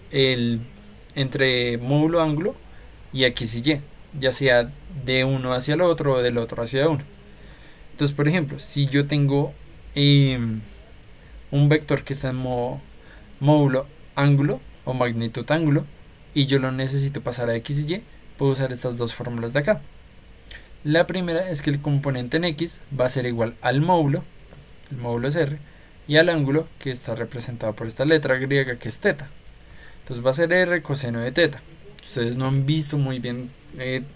módulo ángulo y X y Y, ya sea de uno hacia el otro o del otro hacia uno. Entonces, por ejemplo, si yo tengo un vector que está en módulo ángulo o magnitud ángulo y yo lo necesito pasar a X y Y, puedo usar estas dos fórmulas de acá. La primera es que el componente en X va a ser igual al módulo, el módulo es R, y al ángulo que está representado por esta letra griega que es teta. Entonces va a ser R coseno de teta. Ustedes no han visto muy bien,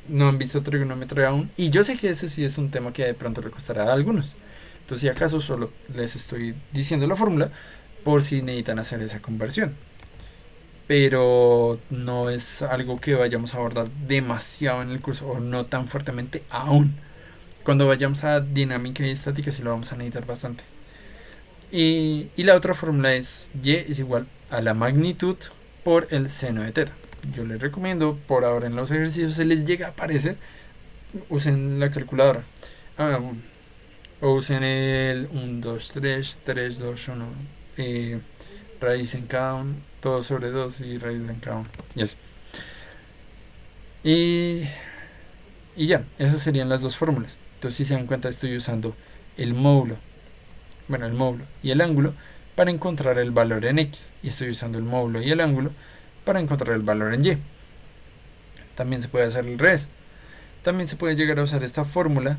no han visto trigonometría aún, y yo sé que ese sí es un tema que de pronto le costará a algunos. Entonces si acaso solo les estoy diciendo la fórmula por si necesitan hacer esa conversión. Pero no es algo que vayamos a abordar demasiado en el curso o no tan fuertemente aún. Cuando vayamos a dinámica y estática sí lo vamos a necesitar bastante. Y la otra fórmula es Y es igual a la magnitud por el seno de teta. Yo les recomiendo, por ahora en los ejercicios se les llega a aparecer, usen la calculadora. O usen el 1, 2, 3, 3, 2, 1, raíz en cada uno, 2 sobre 2 y raíz en cada uno. Y así. Y ya, esas serían las dos fórmulas. Entonces, si se dan cuenta, estoy usando el módulo y el ángulo para encontrar el valor en X, y estoy usando el módulo y el ángulo para encontrar el valor en y. También se puede hacer al revés. También se puede llegar a usar esta fórmula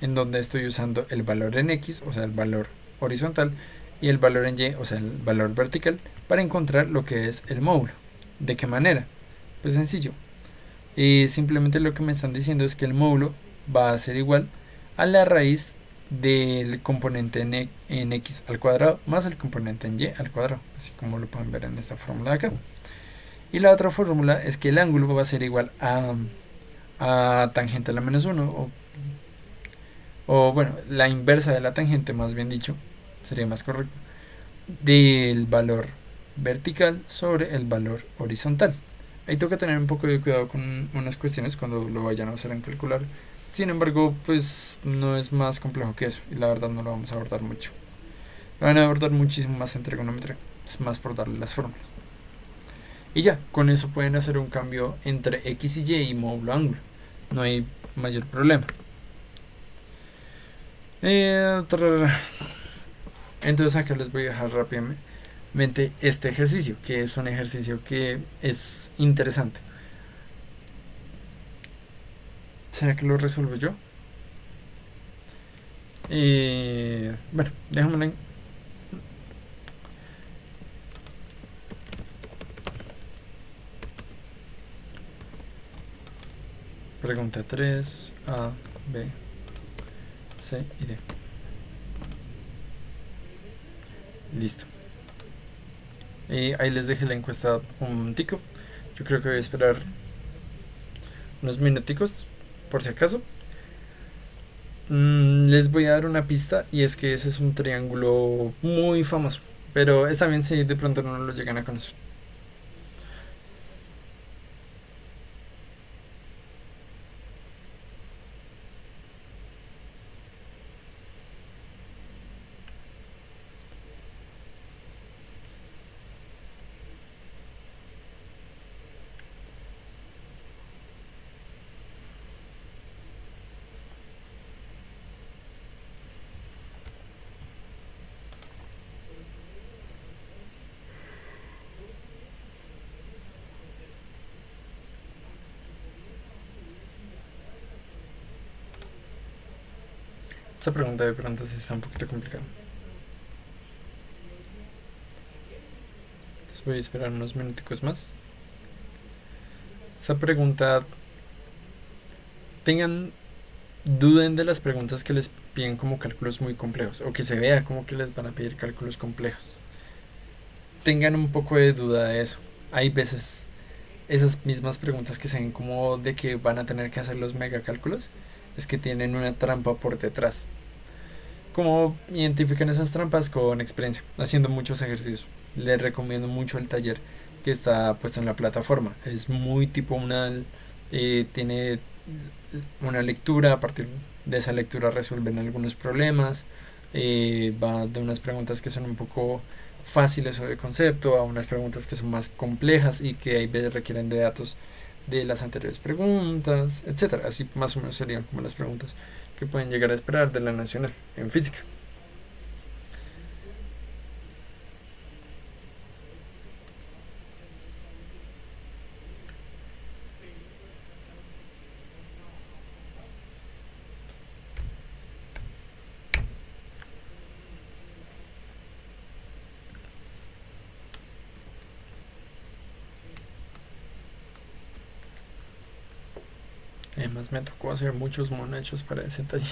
en donde estoy usando el valor en x, o sea el valor horizontal, y el valor en y, o sea el valor vertical, para encontrar lo que es el módulo. ¿De qué manera? Pues sencillo. Simplemente lo que me están diciendo es que el módulo va a ser igual a la raíz del componente en x al cuadrado más el componente en y al cuadrado, así como lo pueden ver en esta fórmula de acá. Y la otra fórmula es que el ángulo va a ser igual a tangente a la menos 1, o bueno, la inversa de la tangente, más bien dicho, sería más correcto, del valor vertical sobre el valor horizontal. Ahí toca tener un poco de cuidado con unas cuestiones cuando lo vayan a usar en calcular. Sin embargo, pues no es más complejo que eso, y la verdad no lo vamos a abordar mucho. Lo van a abordar muchísimo más en trigonometría, es más por darle las fórmulas. Y ya, con eso pueden hacer un cambio entre x y y módulo ángulo. No hay mayor problema. Entonces acá les voy a dejar rápidamente este ejercicio, que es un ejercicio que es interesante. ¿Será que lo resuelvo yo? Bueno, déjame en... Pregunta 3, A, B, C y D. Listo. Ahí les dejé la encuesta un tico. Yo creo que voy a esperar unos minuticos, por si acaso. Les voy a dar una pista, y es que ese es un triángulo muy famoso, pero está bien si de pronto no lo llegan a conocer. Esta pregunta de pronto sí está un poquito complicada. Entonces voy a esperar unos minuticos más. Esta pregunta, duden de las preguntas que les piden como cálculos muy complejos, o que se vea como que les van a pedir cálculos complejos. Tengan un poco de duda de eso. Hay veces esas mismas preguntas que se ven como de que van a tener que hacer los megacálculos, es que tienen una trampa por detrás. ¿Cómo identifican esas trampas? Con experiencia, haciendo muchos ejercicios. Les recomiendo mucho el taller que está puesto en la plataforma. Es muy tipo tiene una lectura, a partir de esa lectura resuelven algunos problemas. Va de unas preguntas que son un poco fáciles o de concepto a unas preguntas que son más complejas y que a veces requieren de datos de las anteriores preguntas, etcétera. Así más o menos serían como las preguntas que pueden llegar a esperar de la nacional en física. Además me tocó hacer muchos monachos para ese taller.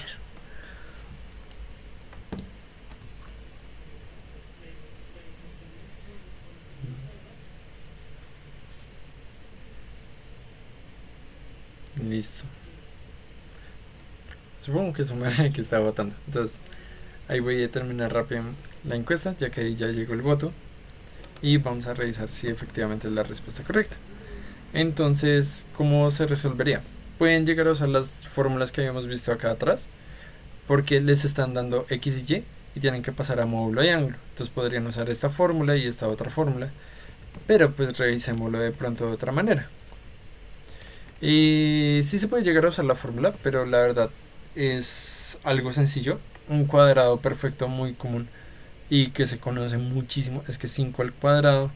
Listo. Supongo que es un manera que está votando. Entonces ahí voy a terminar rápido la encuesta, ya que ahí ya llegó el voto. Y vamos a revisar si efectivamente es la respuesta correcta. Entonces, ¿cómo se resolvería? Pueden llegar a usar las fórmulas que habíamos visto acá atrás, porque les están dando x y tienen que pasar a módulo y ángulo. Entonces podrían usar esta fórmula y esta otra fórmula, pero pues revisémoslo de pronto de otra manera. Y sí se puede llegar a usar la fórmula, pero la verdad es algo sencillo. Un cuadrado perfecto muy común y que se conoce muchísimo es que 5 al cuadrado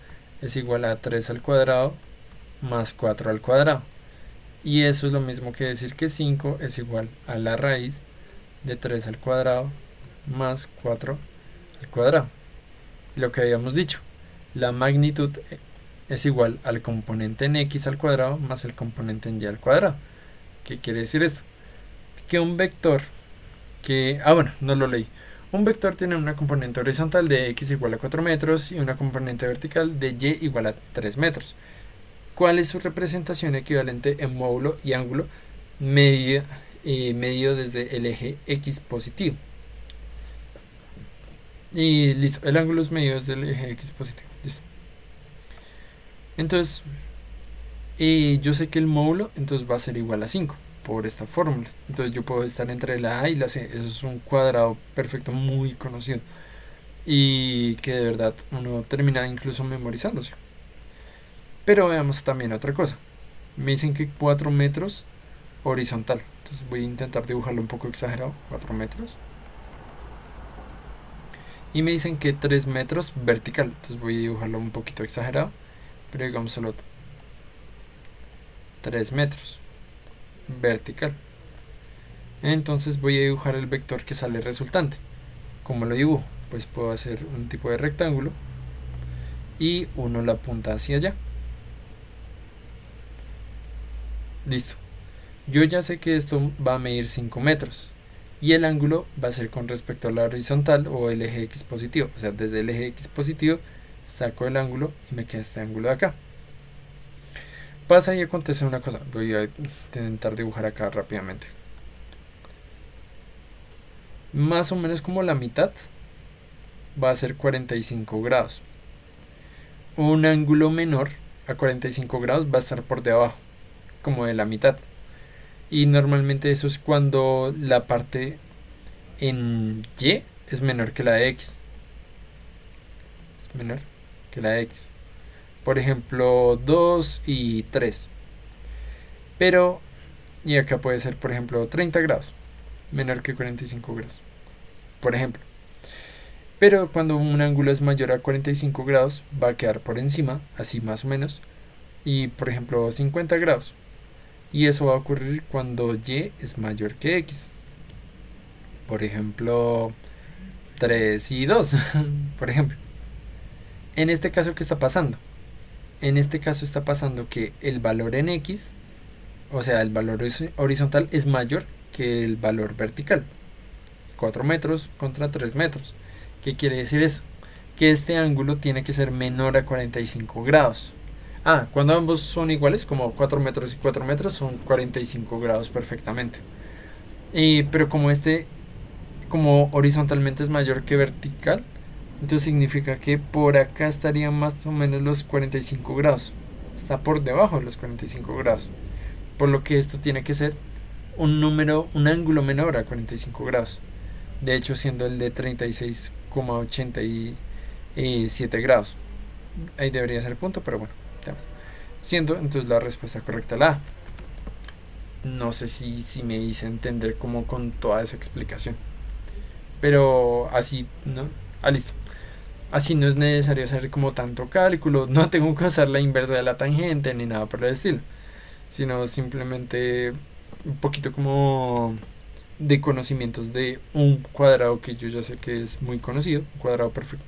es igual a 3 al cuadrado más 4 al cuadrado. Y eso es lo mismo que decir que 5 es igual a la raíz de 3 al cuadrado más 4 al cuadrado. Lo que habíamos dicho, la magnitud es igual al componente en x al cuadrado más el componente en y al cuadrado. ¿Qué quiere decir esto? Que un vector bueno, no lo leí. Un vector tiene una componente horizontal de x igual a 4 metros y una componente vertical de y igual a 3 metros. ¿Cuál es su representación equivalente en módulo y ángulo medido desde el eje x positivo? Y listo, el ángulo es medido desde el eje x positivo. Listo. Entonces, yo sé que el módulo entonces va a ser igual a 5 por esta fórmula. Entonces yo puedo estar entre la A y la C. Eso es un cuadrado perfecto muy conocido. Y que de verdad uno termina incluso memorizándose. Pero veamos también otra cosa. Me dicen que 4 metros horizontal. Entonces voy a intentar dibujarlo un poco exagerado. 4 metros. Y me dicen que 3 metros vertical. Entonces voy a dibujarlo un poquito exagerado. Pero digamos solo 3 metros vertical. Entonces voy a dibujar el vector que sale resultante. ¿Cómo lo dibujo? Pues puedo hacer un tipo de rectángulo y uno la apunta hacia allá. Listo. Yo ya sé que esto va a medir 5 metros y el ángulo va a ser con respecto a la horizontal o el eje x positivo. O sea, desde el eje x positivo saco el ángulo y me queda este ángulo de acá. Pasa y acontece una cosa. Voy a intentar dibujar acá rápidamente. Más o menos como la mitad va a ser 45 grados. Un ángulo menor a 45 grados va a estar por debajo, como de la mitad. Y normalmente eso es cuando la parte en y es menor que la de x. Es menor que la de x. Por ejemplo, 2 y 3. Pero, y acá puede ser, por ejemplo, 30 grados. Menor que 45 grados. Por ejemplo. Pero cuando un ángulo es mayor a 45 grados, va a quedar por encima, así más o menos. Y, por ejemplo, 50 grados. Y eso va a ocurrir cuando y es mayor que x. Por ejemplo, 3 y 2. Por ejemplo. En este caso, ¿qué está pasando? En este caso está pasando que el valor en x, o sea, el valor horizontal es mayor que el valor vertical. 4 metros contra 3 metros. ¿Qué quiere decir eso? Que este ángulo tiene que ser menor a 45 grados. Cuando ambos son iguales, como 4 metros y 4 metros, son 45 grados perfectamente. Pero como horizontalmente es mayor que vertical, entonces significa que por acá estarían más o menos los 45 grados. Está por debajo de los 45 grados. Por lo que esto tiene que ser un ángulo menor a 45 grados. De hecho, siendo el de 36,87 grados. Ahí debería ser el punto, pero bueno. Siendo entonces la respuesta correcta la A. No sé si me hice entender como con toda esa explicación. Pero así, ¿no? Listo. Así no es necesario hacer como tanto cálculo, no tengo que usar la inversa de la tangente ni nada por el estilo, sino simplemente un poquito como de conocimientos de un cuadrado que yo ya sé que es muy conocido, un cuadrado perfecto,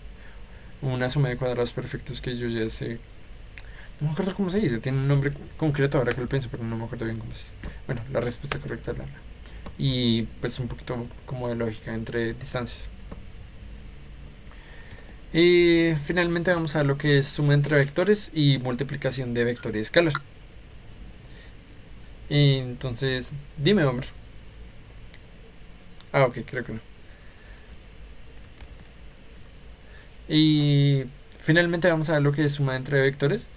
una suma de cuadrados perfectos que yo ya sé, no me acuerdo cómo se dice, tiene un nombre concreto ahora que lo pienso, pero no me acuerdo bien cómo se dice. Bueno, la respuesta correcta es la A. Y pues un poquito como de lógica entre distancias. Y finalmente vamos a ver lo que es suma entre vectores y multiplicación de vector y escalar. Entonces, dime, hombre. Ok, creo que no. Y finalmente vamos a ver lo que es suma entre vectores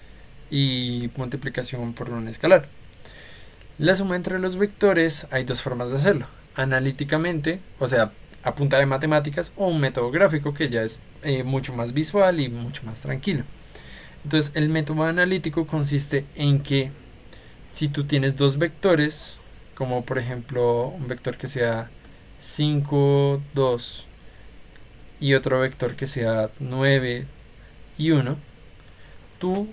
y multiplicación por un escalar. La suma entre los vectores hay dos formas de hacerlo. Analíticamente, o sea, a punta de matemáticas, o un método gráfico que ya es mucho más visual y mucho más tranquilo. Entonces el método analítico consiste en que si tú tienes dos vectores, como por ejemplo un vector que sea 5, 2 y otro vector que sea 9 y 1, tú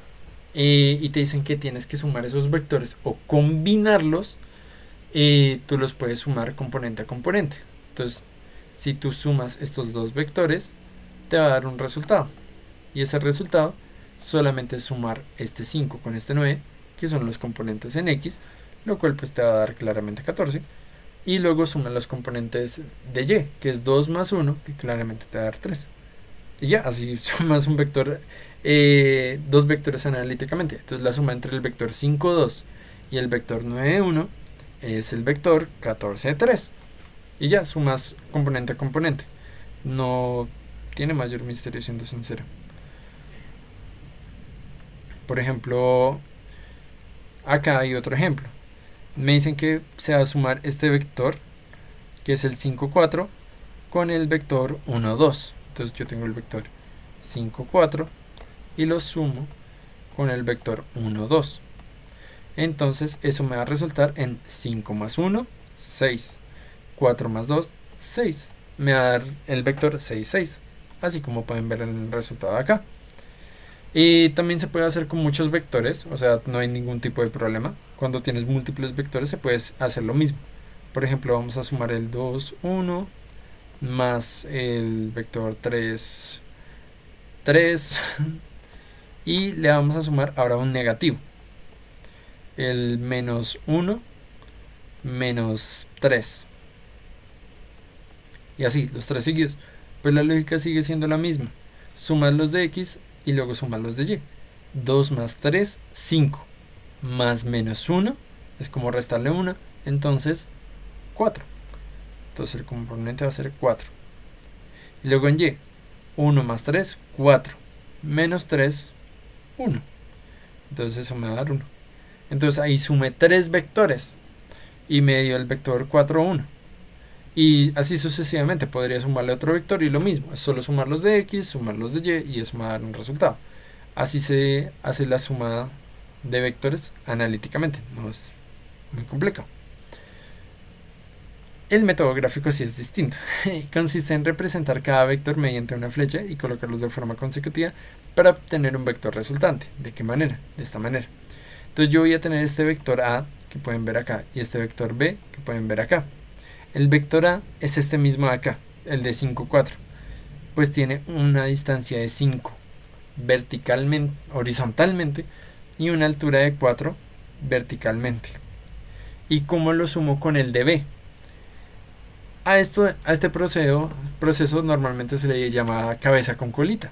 y te dicen que tienes que sumar esos vectores o combinarlos, tú los puedes sumar componente a componente. Entonces, si tú sumas estos dos vectores, te va a dar un resultado. Y ese resultado solamente es sumar este 5 con este 9, que son los componentes en X, lo cual pues te va a dar claramente 14. Y luego suman los componentes de Y, que es 2 más 1, que claramente te va a dar 3. Y ya, así sumas un vector, dos vectores analíticamente. Entonces la suma entre el vector 5, 2 y el vector 9, 1 es el vector 14, 3. Y ya, sumas componente a componente. No tiene mayor misterio, siendo sincero. Por ejemplo, acá hay otro ejemplo. Me dicen que se va a sumar este vector, que es el 5, 4, con el vector 1, 2. Entonces yo tengo el vector 5, 4 y lo sumo con el vector 1, 2. Entonces eso me va a resultar en 5 más 1, 6. 4 más 2, 6. Me va a dar el vector 6, 6. Así como pueden ver en el resultado de acá. Y también se puede hacer con muchos vectores, o sea, no hay ningún tipo de problema. Cuando tienes múltiples vectores se puede hacer lo mismo. Por ejemplo, vamos a sumar el 2, 1 más el vector 3, 3 y le vamos a sumar ahora un negativo. El menos 1 menos 3. Y así, los tres seguidos. Pues la lógica sigue siendo la misma. Sumas los de X y luego sumas los de Y. 2 más 3, 5. Más menos 1 es como restarle 1. Entonces, 4. Entonces el componente va a ser 4. Y luego en Y, 1 más 3, 4. Menos 3, 1. Entonces eso me va a dar 1. Entonces ahí sumé 3 vectores. Y me dio el vector 4, 1. Y así sucesivamente podría sumarle otro vector y lo mismo. Es solo sumar los de X, sumar los de Y y eso me va a dar un resultado. Así se hace la suma de vectores analíticamente. No es muy complicado. El método gráfico sí es distinto. Consiste en representar cada vector mediante una flecha y colocarlos de forma consecutiva para obtener un vector resultante. ¿De qué manera? De esta manera. Entonces yo voy a tener este vector A que pueden ver acá y este vector B que pueden ver acá. El vector A es este mismo de acá, el de 5, 4. Pues tiene una distancia de 5 verticalmente, horizontalmente y una altura de 4 verticalmente. ¿Y cómo lo sumo con el de B? A este proceso normalmente se le llama cabeza con colita.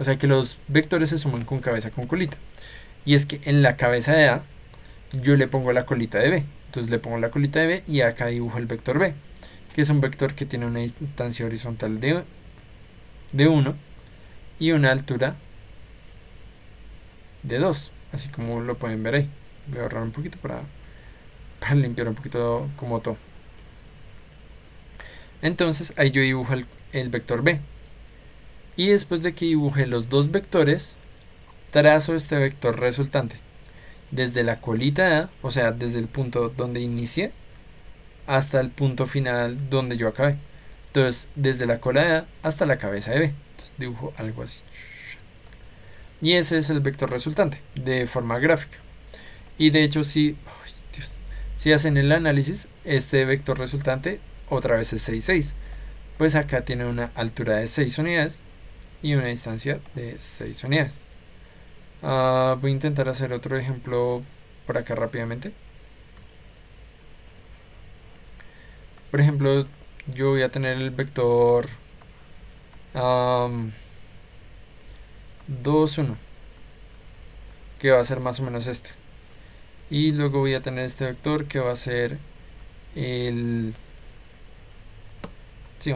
O sea que los vectores se suman con cabeza con colita. Y es que en la cabeza de A yo le pongo la colita de B. Entonces le pongo la colita de B y acá dibujo el vector B, que es un vector que tiene una distancia horizontal de 1 y una altura de 2, así como lo pueden ver ahí. Voy a ahorrar un poquito para limpiar un poquito como todo. Entonces ahí yo dibujo el vector B. Y después de que dibuje los dos vectores, trazo este vector resultante. Desde la colita de A, o sea, desde el punto donde inicié, hasta el punto final donde yo acabé. Entonces, desde la cola de A hasta la cabeza de B. Entonces, dibujo algo así. Y ese es el vector resultante, de forma gráfica. Y de hecho, si hacen el análisis, este vector resultante otra vez es 6, 6. Pues acá tiene una altura de 6 unidades y una distancia de 6 unidades. Voy a intentar hacer otro ejemplo por acá rápidamente. Por ejemplo, yo voy a tener el vector 2, 1, que va a ser más o menos este. Y luego voy a tener este vector que va a ser un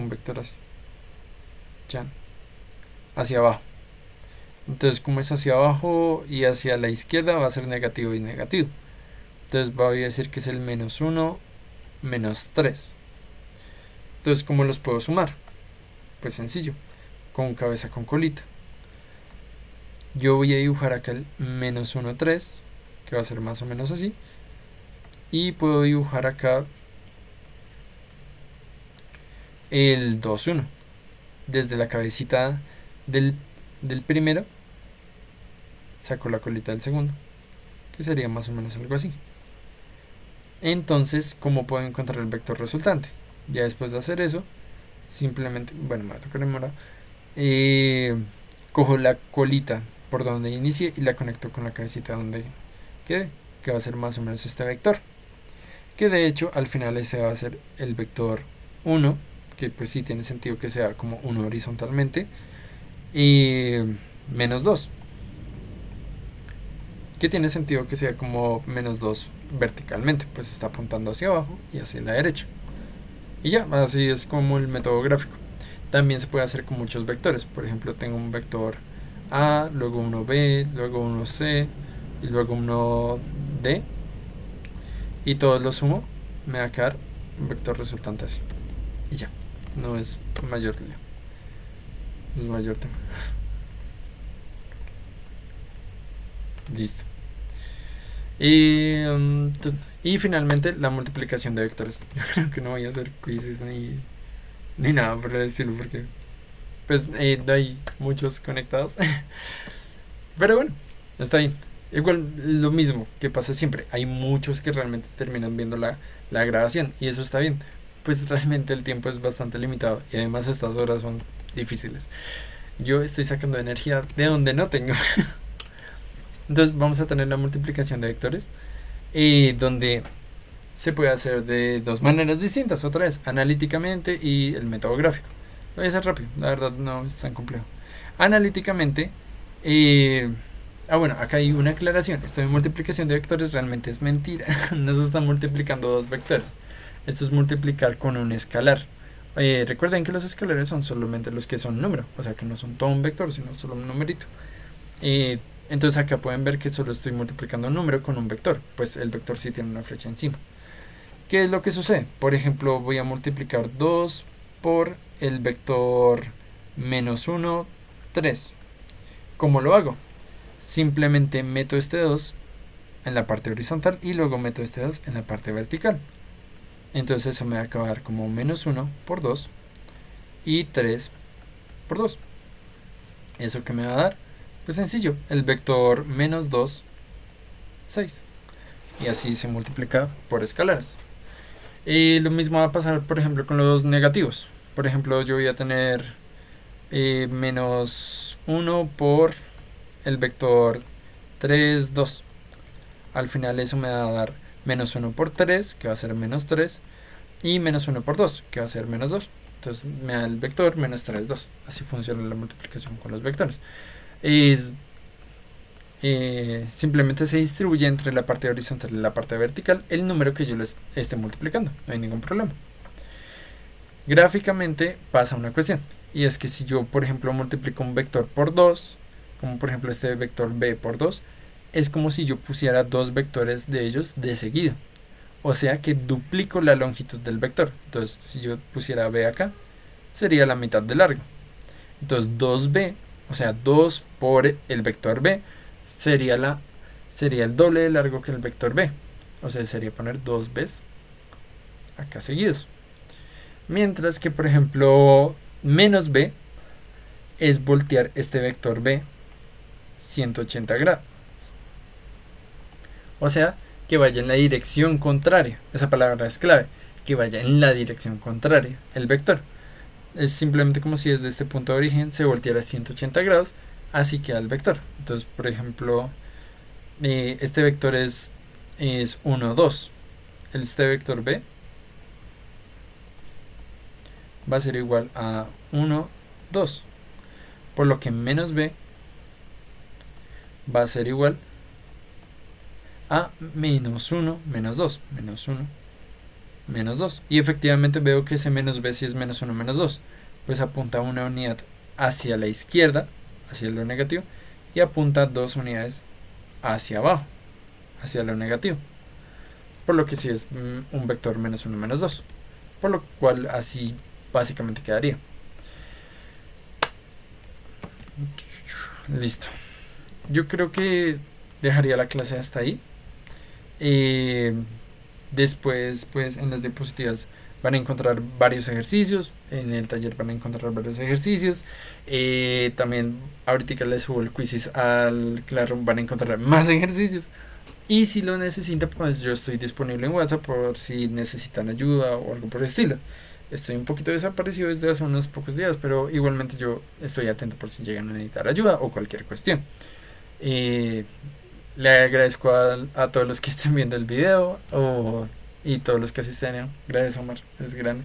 vector así. Ya. Hacia abajo. Entonces, como es hacia abajo y hacia la izquierda, va a ser negativo y negativo. Entonces voy a decir que es el menos 1, menos 3. Entonces, ¿cómo los puedo sumar? Pues sencillo, con cabeza con colita. Yo voy a dibujar acá el menos 1, 3, que va a ser más o menos así. Y puedo dibujar acá el 2, 1. Desde la cabecita del primero saco la colita del segundo, que sería más o menos algo así. Entonces, ¿cómo puedo encontrar el vector resultante? Ya después de hacer eso, simplemente, bueno, me va a tocar en morado, cojo la colita por donde inicie y la conecto con la cabecita donde quede, que va a ser más o menos este vector, que de hecho al final este va a ser el vector 1, que pues sí tiene sentido que sea como 1 horizontalmente, y menos 2, que tiene sentido que sea como menos 2 verticalmente, pues está apuntando hacia abajo y hacia la derecha. Y ya, así es como el método gráfico. También se puede hacer con muchos vectores. Por ejemplo, tengo un vector A, luego uno B, luego uno C y luego uno D. Y todos los sumo, me va a quedar un vector resultante así. Y ya, no es mayor lío. No es mayor tema. Listo. Y finalmente la multiplicación de vectores. Yo creo que no voy a hacer quizzes ni nada por el estilo porque pues hay muchos conectados. Pero bueno, está bien. Igual lo mismo que pasa siempre. Hay muchos que realmente terminan viendo la grabación y eso está bien. Pues realmente el tiempo es bastante limitado y además estas horas son difíciles. Yo estoy sacando energía de donde no tengo. Entonces vamos a tener la multiplicación de vectores donde se puede hacer de dos maneras distintas, otra vez, analíticamente y el método gráfico. Lo voy a hacer rápido, la verdad no es tan complejo. Analíticamente, bueno, acá hay una aclaración. Esto de multiplicación de vectores realmente es mentira. No se están multiplicando dos vectores. Esto es multiplicar con un escalar. Recuerden que los escalares son solamente los que son número, o sea que no son todo un vector, sino solo un numerito. Entonces acá pueden ver que solo estoy multiplicando un número con un vector, pues el vector sí tiene una flecha encima. ¿Qué es lo que sucede? Por ejemplo, voy a multiplicar 2 por el vector menos 1, 3. ¿Cómo lo hago? Simplemente meto este 2 en la parte horizontal y luego meto este 2 en la parte vertical. Entonces eso me va a acabar como menos 1 por 2 y 3 por 2. ¿Eso qué me va a dar? Pues sencillo, el vector menos 2, 6. Y así se multiplica por escalares. Y lo mismo va a pasar, por ejemplo, con los negativos. Por ejemplo, yo voy a tener menos 1 por el vector 3, 2. Al final eso me va a dar menos 1 por 3, que va a ser menos 3, y menos 1 por 2, que va a ser menos 2. Entonces me da el vector menos 3, 2. Así funciona la multiplicación con los vectores. Simplemente se distribuye entre la parte horizontal y la parte vertical el número que yo les esté multiplicando, no hay ningún problema. Gráficamente pasa una cuestión, y es que si yo por ejemplo multiplico un vector por 2, como por ejemplo este vector b por 2, es como si yo pusiera dos vectores de ellos de seguido, o sea que duplico la longitud del vector. Entonces si yo pusiera b acá, sería la mitad de largo. Entonces 2b, o sea 2 por el vector b, sería el doble de largo que el vector b, o sea sería poner 2b's acá seguidos. Mientras que por ejemplo menos b es voltear este vector b 180 grados, o sea que vaya en la dirección contraria. Esa palabra es clave, que vaya en la dirección contraria el vector. Es simplemente como si desde este punto de origen se volteara 180 grados, así queda el vector. Entonces por ejemplo este vector es 1, 2. Este vector b va a ser igual a 1, 2, por lo que menos b va a ser igual a menos 1, menos 2, menos 1, menos 2. Y efectivamente veo que ese menos b si es menos 1, menos 2, pues apunta una unidad hacia la izquierda, hacia lo negativo, y apunta 2 unidades hacia abajo, hacia lo negativo, por lo que sí es un vector menos 1, menos 2, por lo cual así básicamente quedaría. Listo. Yo creo que dejaría la clase hasta ahí. Después pues en las diapositivas van a encontrar varios ejercicios, en el taller van a encontrar varios ejercicios, también ahorita les subo el quizzes al Classroom, van a encontrar más ejercicios. Y si lo necesitan, pues yo estoy disponible en WhatsApp por si necesitan ayuda o algo por el estilo. Estoy un poquito desaparecido desde hace unos pocos días, pero igualmente yo estoy atento por si llegan a necesitar ayuda o cualquier cuestión. Eh, Le agradezco a todos los que estén viendo el video y todos los que asisten. Gracias, Omar, es grande.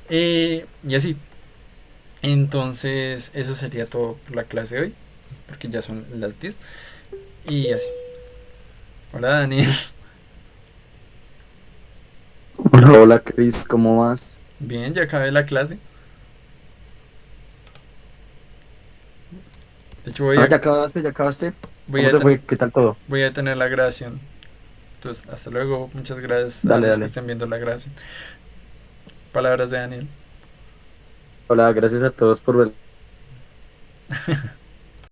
Y así. Entonces, eso sería todo por la clase de hoy, porque ya son las 10. Y así. Hola, Daniel. Hola, hola Cris, ¿cómo vas? Bien, ya acabé la clase. De hecho, Ya acabaste, ya acabaste. voy ¿Cómo a te ten- fue? ¿Qué tal todo? voy a tener la grabación. Entonces, hasta luego. Muchas gracias a Dale, los que dale. estén viendo la grabación. Palabras de Daniel. Hola, gracias a todos por ver.